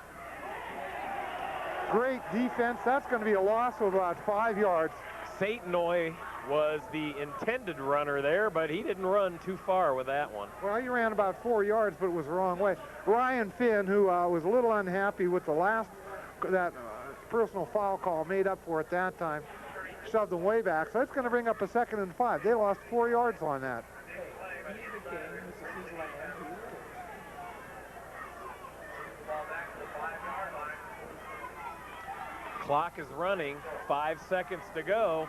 S3: Great defense. That's going to be a loss of about 5 yards.
S1: Satanoy was the intended runner there, but he didn't run too far with that one.
S3: Well, he ran about 4 yards, but it was the wrong way. Ryan Finn, who was a little unhappy with the last personal foul call made up for at that time, shoved him way back. So it's going to bring up a 2nd and 5. They lost 4 yards on that.
S1: Clock is running, 5 seconds to go.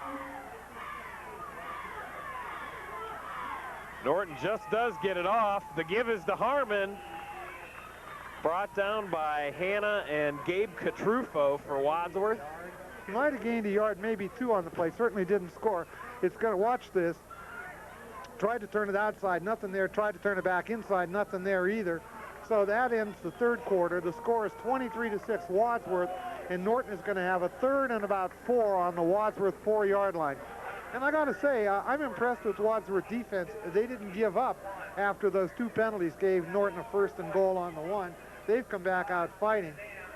S1: Norton just does get it off. The give is to Harmon. Brought down by Hanna and Gabe Catrufo for Wadsworth.
S3: He might have gained a yard, maybe 2 on the play. Certainly didn't score. It's going to watch this. Tried to turn it outside, nothing there. Tried to turn it back inside, nothing there either. So that ends the 3rd quarter. The score is 23-6 Wadsworth, and Norton is going to have a 3rd and about 4 on the Wadsworth 4 yard line. And I got to say, I'm impressed with Wadsworth defense. They didn't give up after those 2 penalties gave Norton a first and goal on the 1. They've come back out fighting.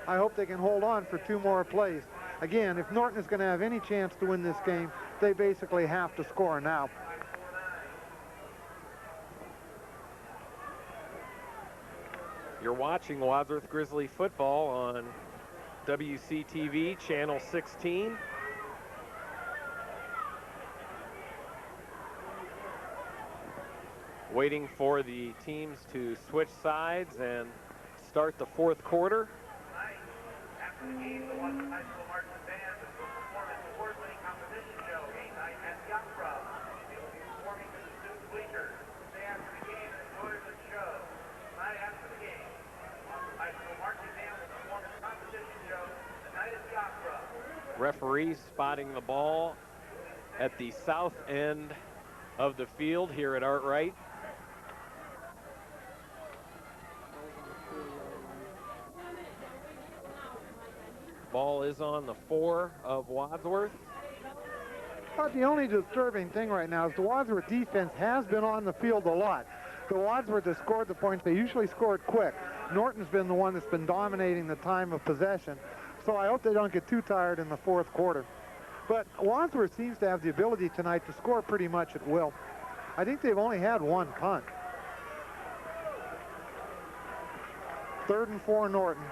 S3: I hope they can hold on for 2 more plays. Again, if Norton is going to have any chance to win this game, they basically have to score now.
S1: You're watching Wadsworth Grizzly football on WCTV Channel 16. Waiting for the teams to switch sides and start the 4th quarter.
S5: After the game, the Wadsworth High School Marching Band will perform its award-winning competition show, Game Night at the Opera. They will be performing to the student bleachers. Stay after the game and enjoy the show. Tonight after the game, Wadsworth High School Marching Band will perform its competition show, The Night at the Opera.
S1: Referee spotting the ball at the south end of the field here at Art Wright. Ball is on the 4 of Wadsworth.
S3: But the only disturbing thing right now is the Wadsworth defense has been on the field a lot. The Wadsworth has scored the points. They usually scored quick. Norton's been the one that's been dominating the time of possession. So I hope they don't get too tired in the 4th quarter. But Wadsworth seems to have the ability tonight to score pretty much at will. I think they've only had 1 punt. 3rd and 4 Norton.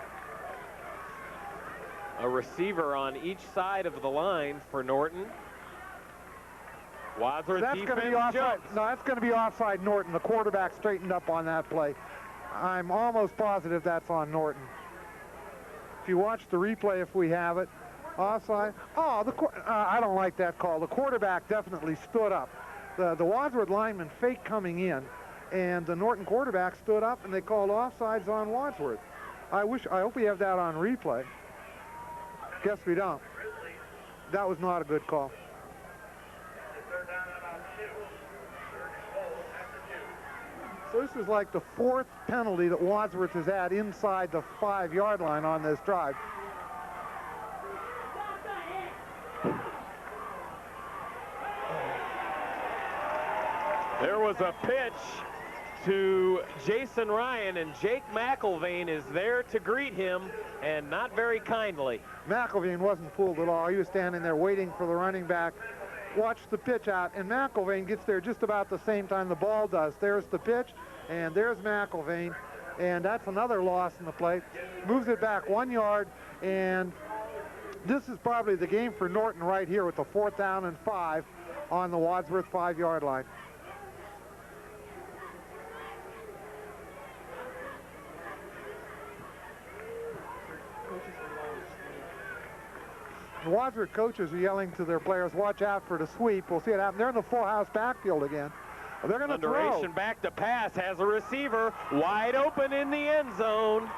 S1: A receiver on each side of the line for Norton. Wadsworth
S3: That's going to be offside. No, that's going to be offside Norton. The quarterback straightened up on that play. I'm almost positive that's on Norton. If you watch the replay, if we have it, offside. Oh, I don't like that call. The quarterback definitely stood up. The Wadsworth lineman faked coming in, and the Norton quarterback stood up, and they called offsides on Wadsworth. I hope we have that on replay. Guess we don't. That was not a good call. This is like the 4th penalty that Wadsworth has had inside the 5-yard line on this drive.
S1: There was a pitch to Jason Ryan, and Jake McIlvain is there to greet him, and not very kindly.
S3: McIlvain wasn't fooled at all. He was standing there waiting for the running back. Watched the pitch out, and McIlvain gets there just about the same time the ball does. There's the pitch, and there's McIlvain, and that's another loss in the play. Moves it back 1 yard, and this is probably the game for Norton right here with the 4th down and 5 on the Wadsworth 5-yard line. The Wadsworth coaches are yelling to their players, watch out for the sweep. We'll see it happen. They're in the full house backfield again. They're going to throw.
S1: Back to pass, has a receiver wide open in the end zone.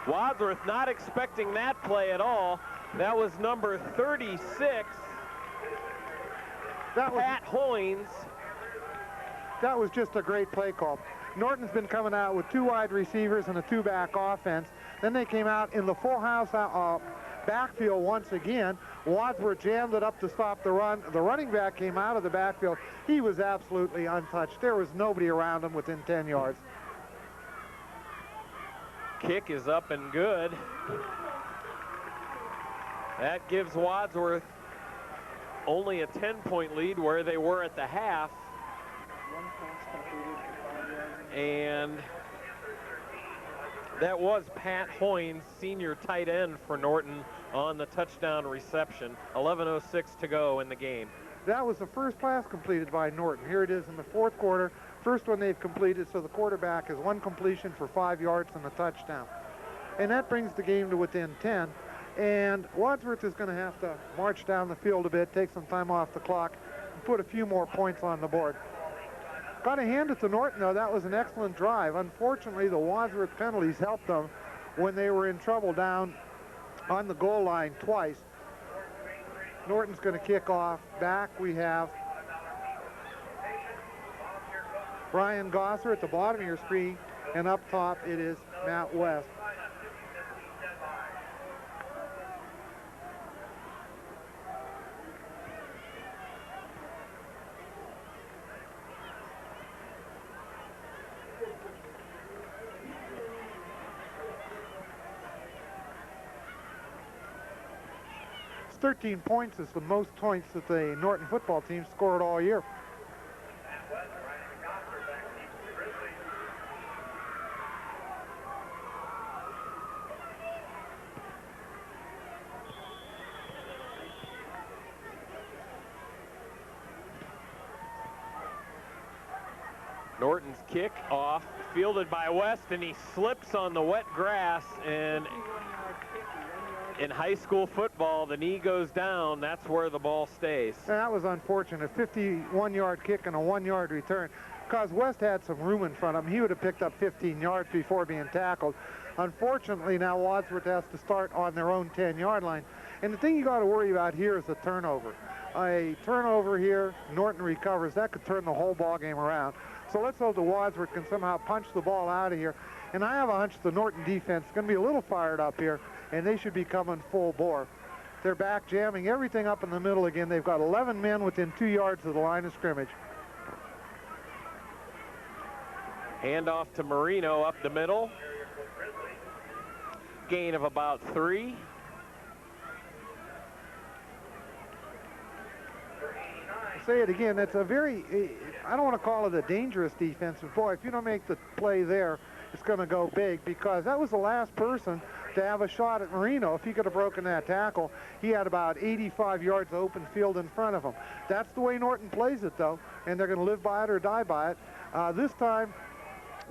S1: Wadsworth not expecting that play at all. That was number 36, Pat Hoynes.
S3: That was just a great play call. Norton's been coming out with 2 wide receivers and a 2-back offense. Then they came out in the full house backfield once again. Wadsworth jammed it up to stop the run. The running back came out of the backfield. He was absolutely untouched. There was nobody around him within 10 yards.
S1: Kick is up and good. That gives Wadsworth only a 10-point lead where they were at the half. And that was Pat Hoynes, senior tight end for Norton, on the touchdown reception. 11:06 to go in the game.
S3: That was the first pass completed by Norton. Here it is in the 4th quarter. First one they've completed, so the quarterback has 1 completion for 5 yards and a touchdown. And that brings the game to within 10. And Wadsworth is going to have to march down the field a bit, take some time off the clock, and put a few more points on the board. Got to hand it to Norton, though. That was an excellent drive. Unfortunately, the Wadsworth penalties helped them when they were in trouble down on the goal line twice. Norton's going to kick off. Back we have Brian Gosser at the bottom of your screen, and up top it is Matt West. It's 13 points is the most points that the Norton football team scored all year.
S1: Norton's kick off, fielded by West, and he slips on the wet grass. And in high school football, the knee goes down. That's where the ball stays.
S3: That was unfortunate. 51-yard kick and a 1-yard return. Because West had some room in front of him, he would have picked up 15 yards before being tackled. Unfortunately, now Wadsworth has to start on their own 10-yard line. And the thing you got to worry about here is a turnover. A turnover here, Norton recovers. That could turn the whole ball game around. So let's hope the Wadsworth can somehow punch the ball out of here. And I have a hunch the Norton defense is going to be a little fired up here, and they should be coming full bore. They're back jamming everything up in the middle again. They've got 11 men within 2 yards of the line of scrimmage.
S1: Handoff to Marino up the middle. Gain of about 3.
S3: Say it again, that's a very, I don't want to call it a dangerous defense, but boy, if you don't make the play there, it's going to go big, because that was the last person to have a shot at Marino. If he could have broken that tackle, he had about 85 yards of open field in front of him. That's the way Norton plays it, though, and they're going to live by it or die by it. This time,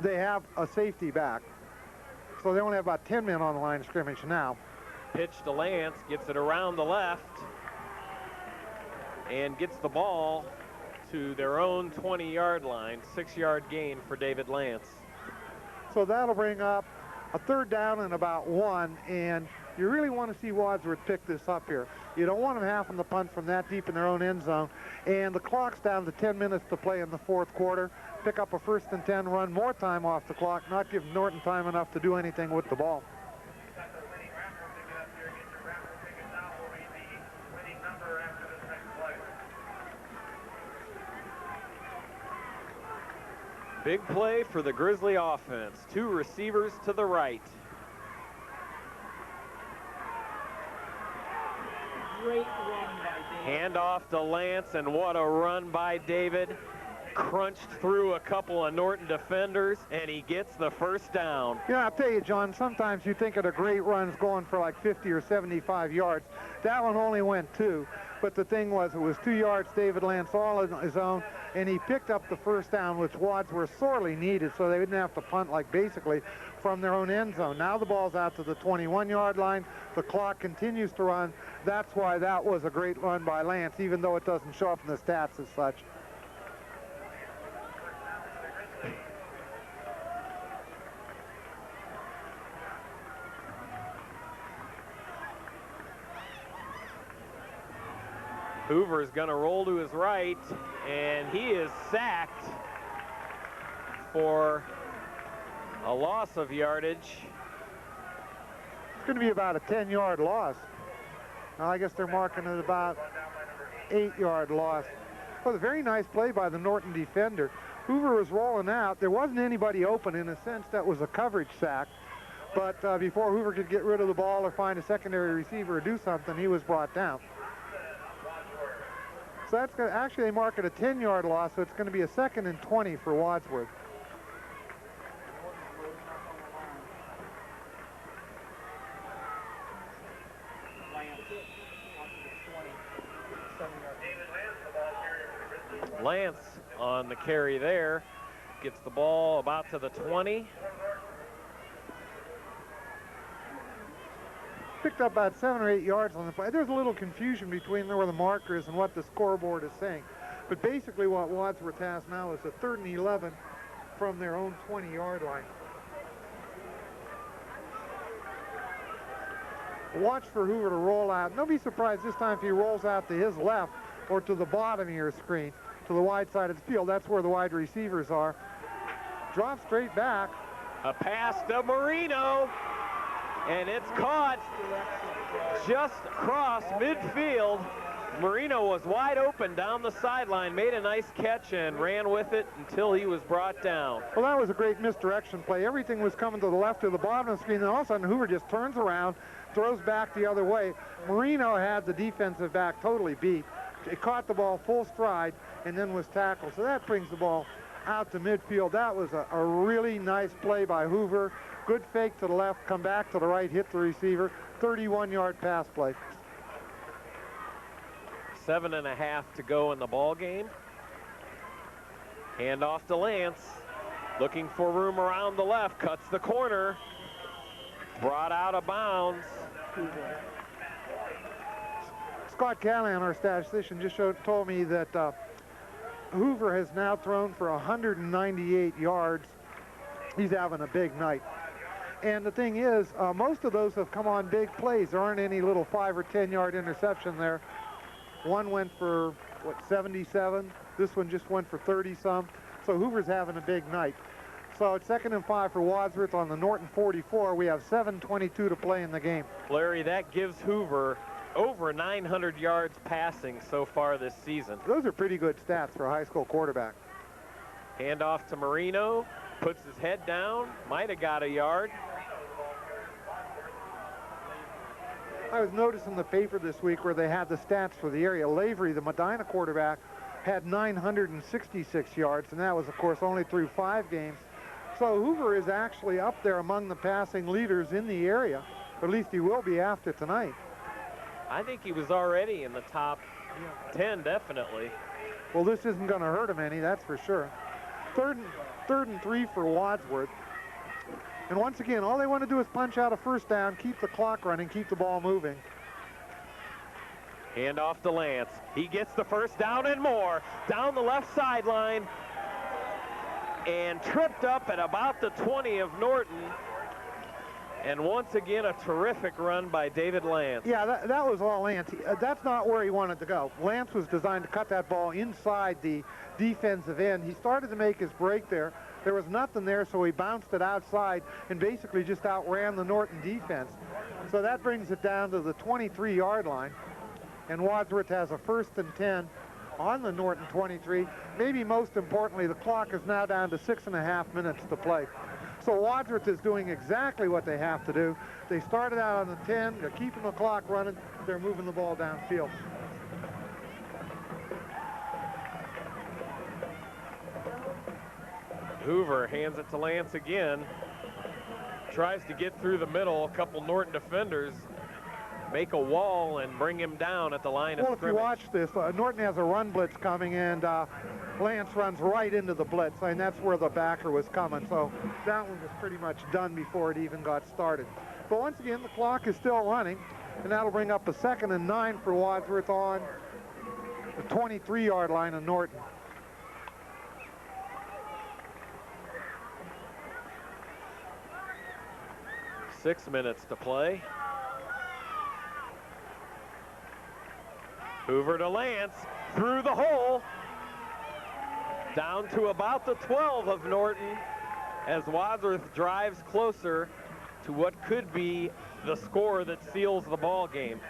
S3: they have a safety back, so they only have about 10 men on the line of scrimmage now.
S1: Pitch to Lance, gets it around the left, and gets the ball to their own 20-yard line. 6-yard gain for David Lance.
S3: So that'll bring up a 3rd down and about 1, and you really want to see Wadsworth pick this up here. You don't want them having the punt from that deep in their own end zone, and the clock's down to 10 minutes to play in the 4th quarter. pick up a 1st and 10, run more time off the clock, not give Norton time enough to do anything with the ball.
S1: Big play for the Grizzly offense. 2 receivers to the right.
S4: Great run by David.
S1: Handoff to Lance, and what a run by David. Crunched through a couple of Norton defenders, and he gets the 1st down.
S3: Yeah, I'll tell you, John, sometimes you think of the great runs going for like 50 or 75 yards. That one only went 2. But the thing was, it was 2 yards, David Lance all on his own, and he picked up the 1st down, which Wadsworth sorely needed, so they didn't have to punt like basically from their own end zone. Now the ball's out to the 21-yard line. The clock continues to run. That's why that was a great run by Lance, even though it doesn't show up in the stats as such.
S1: Hoover's going to roll to his right, and he is sacked for a loss of yardage.
S3: It's going to be about a 10-yard loss. Now, I guess they're marking it about 8-yard loss. Well, a very nice play by the Norton defender. Hoover was rolling out. There wasn't anybody open. In a sense, that was a coverage sack. But before Hoover could get rid of the ball or find a secondary receiver or do something, he was brought down. So that's going to, actually, they mark it a 10-yard loss, so it's going to be a 2nd and 20 for Wadsworth.
S1: Lance on the carry there. Gets the ball about to the 20.
S3: Picked up about 7 or 8 yards on the play. There's a little confusion between where the marker is and what the scoreboard is saying. But basically what Wadsworth has now is a 3rd and 11 from their own 20-yard line. Watch for Hoover to roll out. Don't be surprised this time if he rolls out to his left or to the bottom of your screen, to the wide side of the field. That's where the wide receivers are. Drop straight back.
S1: A pass to Marino. And it's caught just across midfield. Marino was wide open down the sideline, made a nice catch and ran with it until he was brought down.
S3: Well, that was a great misdirection play. Everything was coming to the left of the bottom of the screen, and all of a sudden Hoover just turns around, throws back the other way. Marino had the defensive back totally beat. It caught the ball full stride and then was tackled. So that brings the ball out to midfield. That was a really nice play by Hoover. Good fake to the left, come back to the right, hit the receiver. 31-yard pass play.
S1: 7.5 to go in the ball game. Handoff to Lance. Looking for room around the left. Cuts the corner. Brought out of bounds.
S3: Scott Callahan, our statistician, just told me that Hoover has now thrown for 198 yards. He's having a big night. And the thing is, most of those have come on big plays. There aren't any little 5 or 10-yard interception there. One went for, what, 77? This one just went for 30-some. So Hoover's having a big night. So it's 2nd and 5 for Wadsworth on the Norton 44. We have 7:22 to play in the game.
S1: Larry, that gives Hoover over 900 yards passing so far this season.
S3: Those are pretty good stats for a high school quarterback.
S1: Handoff to Marino. Puts his head down. Might have got a yard.
S3: I was noticing the paper this week where they had the stats for the area. Lavery, the Medina quarterback, had 966 yards, and that was, of course, only through 5 games. So Hoover is actually up there among the passing leaders in the area. Or at least he will be after tonight.
S1: I think he was already in the top 10, definitely.
S3: Well, this isn't going to hurt him any, that's for sure. Third and 3 for Wadsworth. And once again, all they want to do is punch out a 1st down, keep the clock running, keep the ball moving.
S1: Handoff to Lance. He gets the 1st down and more. Down the left sideline. And tripped up at about the 20 of Norton. And once again, a terrific run by David Lance.
S3: Yeah, that was all Lance. That's not where he wanted to go. Lance was designed to cut that ball inside the defensive end. He started to make his break there. There was nothing there, so he bounced it outside and basically just outran the Norton defense. So that brings it down to the 23-yard line. And Wadsworth has a 1st and 10 on the Norton 23. Maybe most importantly, the clock is now down to 6.5 minutes to play. So Wadsworth is doing exactly what they have to do. They started out on the 10, they're keeping the clock running, they're moving the ball downfield.
S1: Hoover hands it to Lance again. Tries to get through the middle. A couple Norton defenders make a wall and bring him down at the line of scrimmage.
S3: Well, if you watch this, Norton has a run blitz coming, and Lance runs right into the blitz, and that's where the backer was coming. So that one was pretty much done before it even got started. But once again, the clock is still running, and that'll bring up a 2nd and 9 for Wadsworth on the 23-yard line of Norton.
S1: Six minutes to play. Hoover to Lance, through the hole, down to about the 12 of Norton as Wadsworth drives closer to what could be the score that seals the ball game.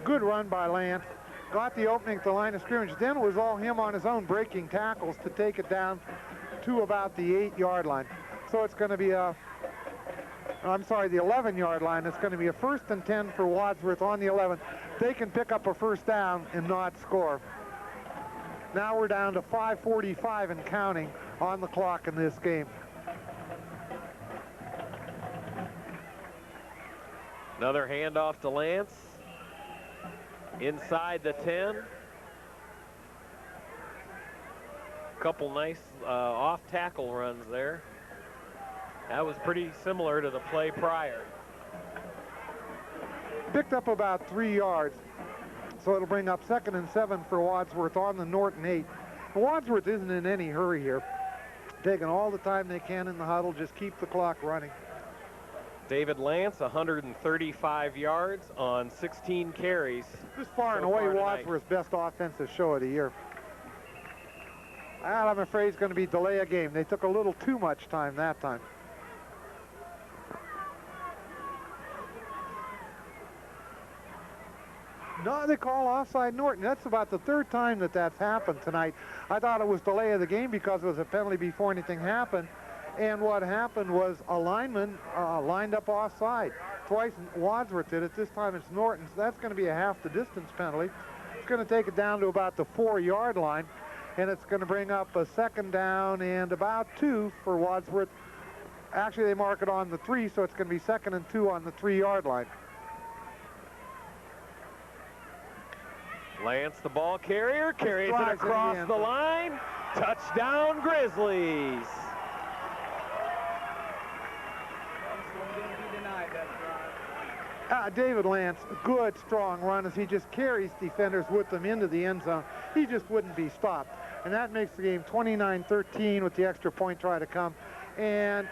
S3: Good run by Lance. Got the opening at the line of scrimmage. Then it was all him on his own breaking tackles to take it down to about the 8-yard line. So it's going to be the 11-yard line. It's going to be a 1st and 10 for Wadsworth on the 11. They can pick up a 1st down and not score. Now we're down to 5:45 and counting on the clock in this game.
S1: Another handoff to Lance. Inside the 10. Couple nice off-tackle runs there. That was pretty similar to the play prior.
S3: Picked up about 3 yards. So it'll bring up 2nd and 7 for Wadsworth on the Norton 8. Wadsworth isn't in any hurry here. Taking all the time they can in the huddle, just keep the clock running.
S1: David Lance, 135 yards on 16 carries.
S3: This far and away Wadsworth's best offensive show of the year. I'm afraid it's going to be delay a game. They took a little too much time that time. No, they call offside Norton. That's about the 3rd time that that's happened tonight. I thought it was delay of the game because it was a penalty before anything happened. And what happened was a lineman lined up offside. Twice Wadsworth did it. This time it's Norton. So that's going to be a half the distance penalty. It's going to take it down to about the 4-yard line. And it's going to bring up a 2nd down and about 2 for Wadsworth. Actually, they mark it on the 3, so it's going to be 2nd and 2 on the 3-yard line.
S1: Lance, the ball carrier, carries it across the line. Touchdown, Grizzlies.
S3: David Lance, good, strong run as he just carries defenders with them into the end zone. He just wouldn't be stopped. And that makes the game 29-13 with the extra point try to come. And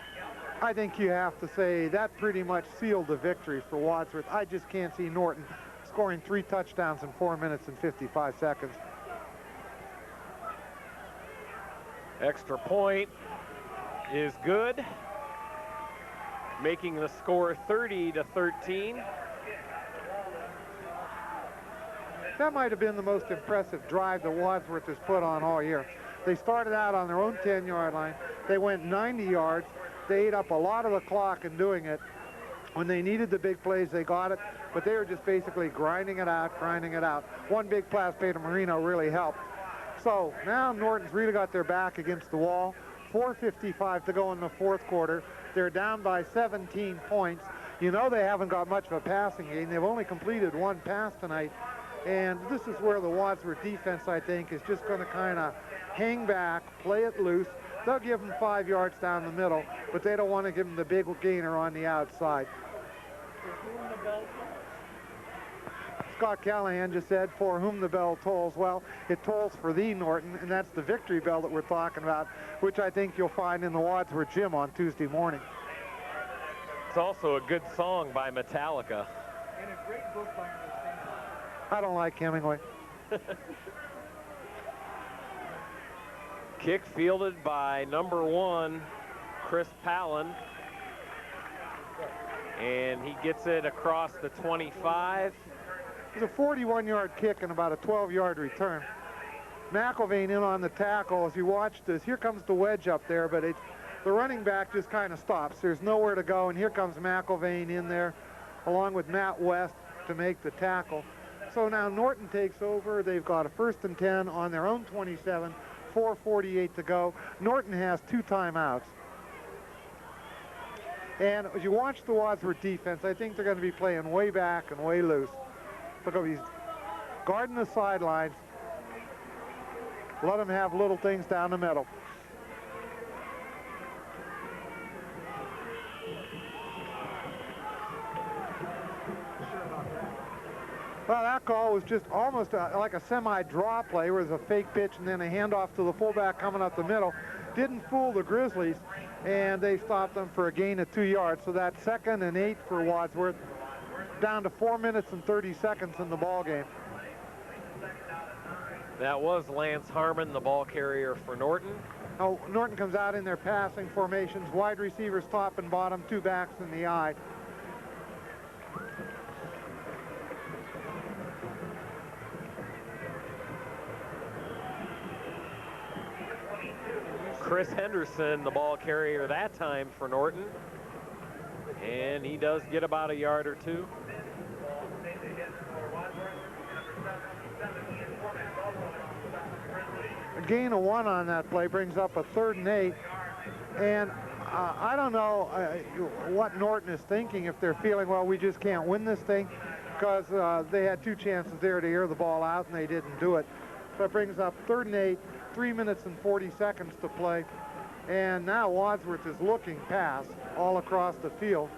S3: I think you have to say that pretty much sealed the victory for Wadsworth. I just can't see Norton scoring 3 touchdowns in 4 minutes and 55 seconds.
S1: Extra point is good, making the score 30-13.
S3: That might have been the most impressive drive that Wadsworth has put on all year. They started out on their own 10-yard line. They went 90 yards. They ate up a lot of the clock in doing it. When they needed the big plays, they got it, but they were just basically grinding it out. One big pass to Marino really helped. So now Norton's really got their back against the wall. 4:55 to go in the 4th quarter. They're down by 17 points. You know they haven't got much of a passing game. They've only completed 1 pass tonight. And this is where the Wadsworth defense, I think, is just going to kind of hang back, play it loose. They'll give them 5 yards down the middle, but they don't want to give them the big gainer on the outside. Scott Callahan just said, for whom the bell tolls. Well, it tolls for thee, Norton, and that's the victory bell that we're talking about, which I think you'll find in the Wadsworth gym on Tuesday morning.
S1: It's also a good song by Metallica.
S4: And a great book by the singer.
S3: I don't like Hemingway.
S1: Kick fielded by number 1, Chris Palin. And he gets it across the 25.
S3: It's a 41-yard kick and about a 12-yard return. McIlvain in on the tackle. As you watch this, here comes the wedge up there, but the running back just kind of stops. There's nowhere to go, and here comes McIlvain in there along with Matt West to make the tackle. So now Norton takes over. They've got a 1st and 10 on their own 27, 4:48 to go. Norton has 2 timeouts. And as you watch the Wadsworth defense, I think they're going to be playing way back and way loose. Look, he's guarding the sidelines. Let him have little things down the middle. Well, that call was just almost like a semi-draw play where there's a fake pitch and then a handoff to the fullback coming up the middle. Didn't fool the Grizzlies, and they stopped them for a gain of 2 yards. So that's 2nd and 8 for Wadsworth, down to 4 minutes and 30 seconds in the ball game.
S1: That was Lance Harmon, the ball carrier for Norton.
S3: Oh, Norton comes out in their passing formations, wide receivers top and bottom, 2 backs in the eye.
S1: Chris Henderson, the ball carrier that time for Norton. And he does get about a yard or 2.
S3: A gain of 1 on that play brings up a 3rd and 8. And I don't know what Norton is thinking, if they're feeling, well, we just can't win this thing, because they had 2 chances there to air the ball out and they didn't do it. So it brings up 3rd and 8, 3 minutes and 40 seconds to play. And now Wadsworth is looking pass all across the field.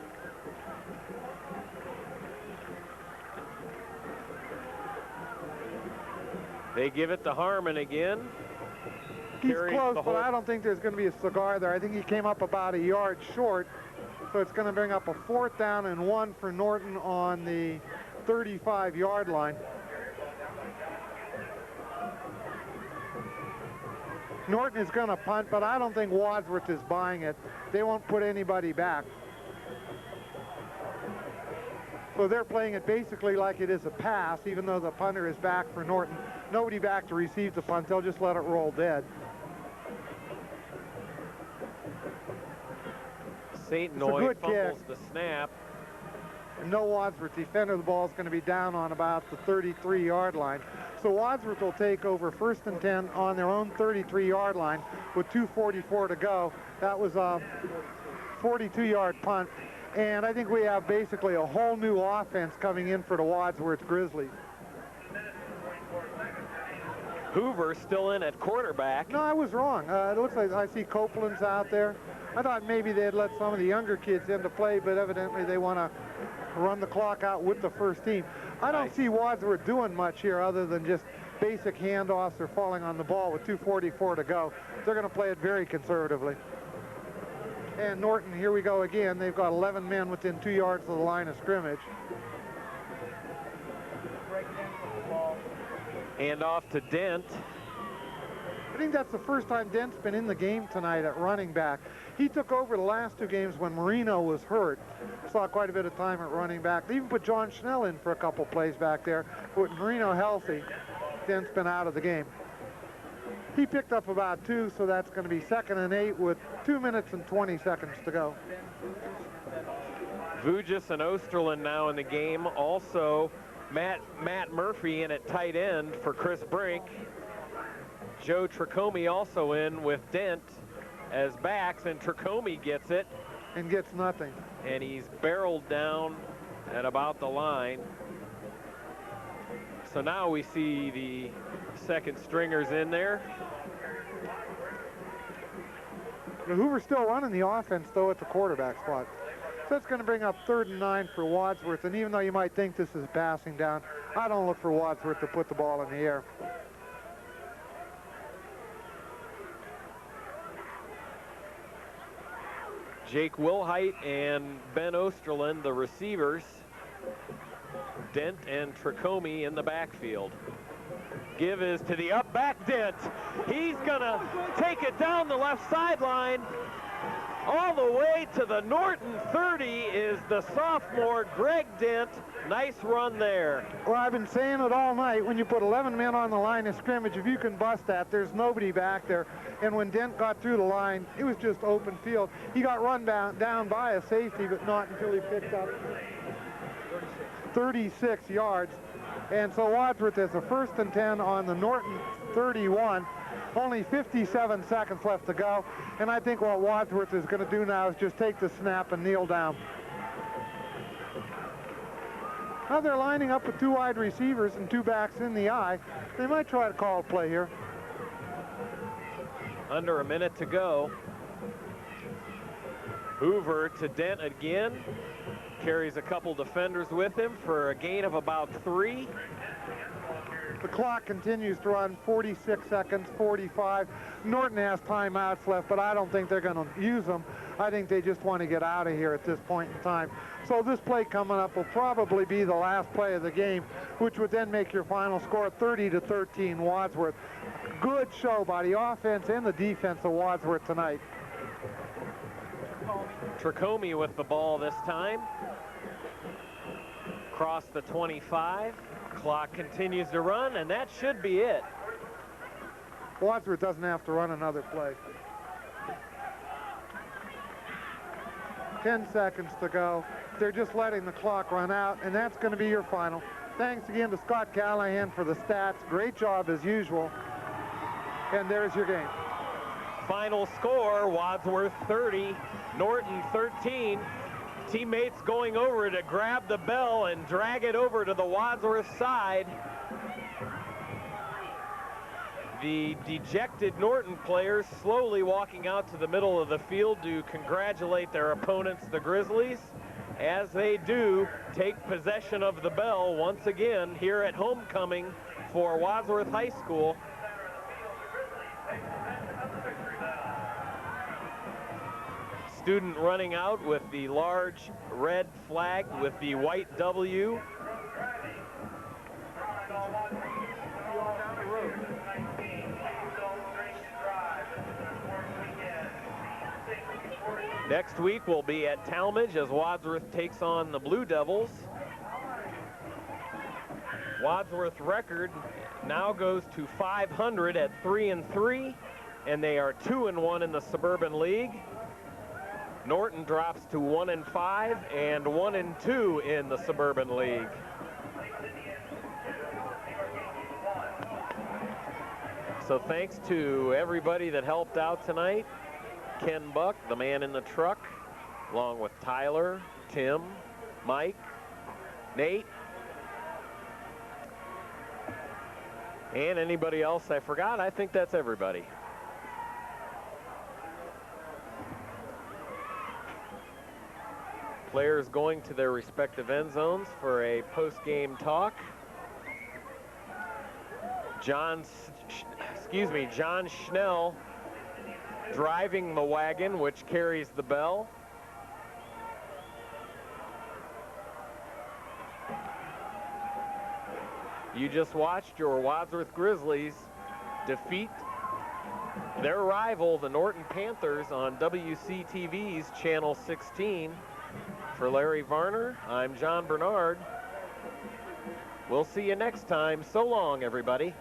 S1: They give it to Harmon again.
S3: He's close, but I don't think there's going to be a cigar there. I think he came up about a yard short. So it's going to bring up a 4th down and 1 for Norton on the 35-yard line. Norton is going to punt, but I don't think Wadsworth is buying it. They won't put anybody back. So they're playing it basically like it is a pass, even though the punter is back for Norton. Nobody back to receive the punt. They'll just let it roll dead.
S1: St. Noy fumbles the snap.
S3: And no Wadsworth defender. The ball is going to be down on about the 33-yard line. So Wadsworth will take over 1st and 10 on their own 33-yard line with 2:44 to go. That was a 42-yard punt. And I think we have basically a whole new offense coming in for the Wadsworth Grizzlies.
S1: Hoover still in at quarterback.
S3: No, I was wrong. It looks like I see Copeland's out there. I thought maybe they'd let some of the younger kids into play, but evidently they want to run the clock out with the first team. I don't see Wadsworth doing much here other than just basic handoffs or falling on the ball with 2:44 to go. They're going to play it very conservatively. And Norton, here we go again. They've got 11 men within 2 yards of the line of scrimmage.
S1: And off to Dent.
S3: I think that's the first time Dent's been in the game tonight at running back. He took over the last 2 games when Marino was hurt. Saw quite a bit of time at running back. They even put John Schnell in for a couple plays back there. With Marino healthy, Dent's been out of the game. He picked up about 2, so that's going to be 2nd and 8 with 2 minutes and 20 seconds to go.
S1: Vugis and Osterlin now in the game. Also, Matt Murphy in at tight end for Chris Brink. Joe Tricomi also in with Dent as backs, and Tricomi gets it.
S3: And gets nothing.
S1: And he's barreled down at about the line. So now we see the second stringers in there.
S3: Hoover's still running the offense, though, at the quarterback spot. So that's going to bring up 3rd and 9 for Wadsworth. And even though you might think this is passing down, I don't look for Wadsworth to put the ball in the air.
S1: Jake Wilhite and Ben Osterland, the receivers. Dent and Tricome in the backfield. Give is to the up back Dent. He's gonna take it down the left sideline. All the way to the Norton 30 is the sophomore Greg Dent. Nice run there.
S3: Well, I've been saying it all night. When you put 11 men on the line of scrimmage, if you can bust that, there's nobody back there. And when Dent got through the line, it was just open field. He got run down by a safety, but not until he picked up 36 yards. And so Wadsworth has a 1st and 10 on the Norton 31. Only 57 seconds left to go. And I think what Wadsworth is going to do now is just take the snap and kneel down. Now they're lining up with 2 wide receivers and 2 backs in the eye. They might try to call a play here.
S1: Under a minute to go. Hoover to Dent again. Carries a couple defenders with him for a gain of about 3.
S3: The clock continues to run. 46 seconds, 45. Norton has timeouts left, but I don't think they're going to use them. I think they just want to get out of here at this point in time. So this play coming up will probably be the last play of the game, which would then make your final score 30-13 Wadsworth. Good show by the offense and the defense of Wadsworth tonight.
S1: Tricome with the ball this time. Across the 25. Clock continues to run, and that should be it.
S3: Wadsworth doesn't have to run another play. 10 seconds to go. They're just letting the clock run out, and that's going to be your final. Thanks again to Scott Callahan for the stats. Great job as usual. And there's your game.
S1: Final score, Wadsworth 30, Norton 13. Teammates going over to grab the bell and drag it over to the Wadsworth side. The dejected Norton players slowly walking out to the middle of the field to congratulate their opponents, the Grizzlies, as they do take possession of the bell once again here at homecoming for Wadsworth High School. Student running out with the large red flag with the white W. Next week we'll be at Talmadge as Wadsworth takes on the Blue Devils. Wadsworth record now goes to 500 at 3-3, and they are 2-1 in the Suburban League. Norton drops to 1-5 and 1-2 in the Suburban League. So thanks to everybody that helped out tonight. Ken Buck, the man in the truck, along with Tyler, Tim, Mike, Nate, and anybody else I forgot. I think that's everybody. Players going to their respective end zones for a post-game talk. John Schnell driving the wagon, which carries the bell. You just watched your Wadsworth Grizzlies defeat their rival, the Norton Panthers, on WCTV's Channel 16. For Larry Varner, I'm John Bernard. We'll see you next time. So long, everybody.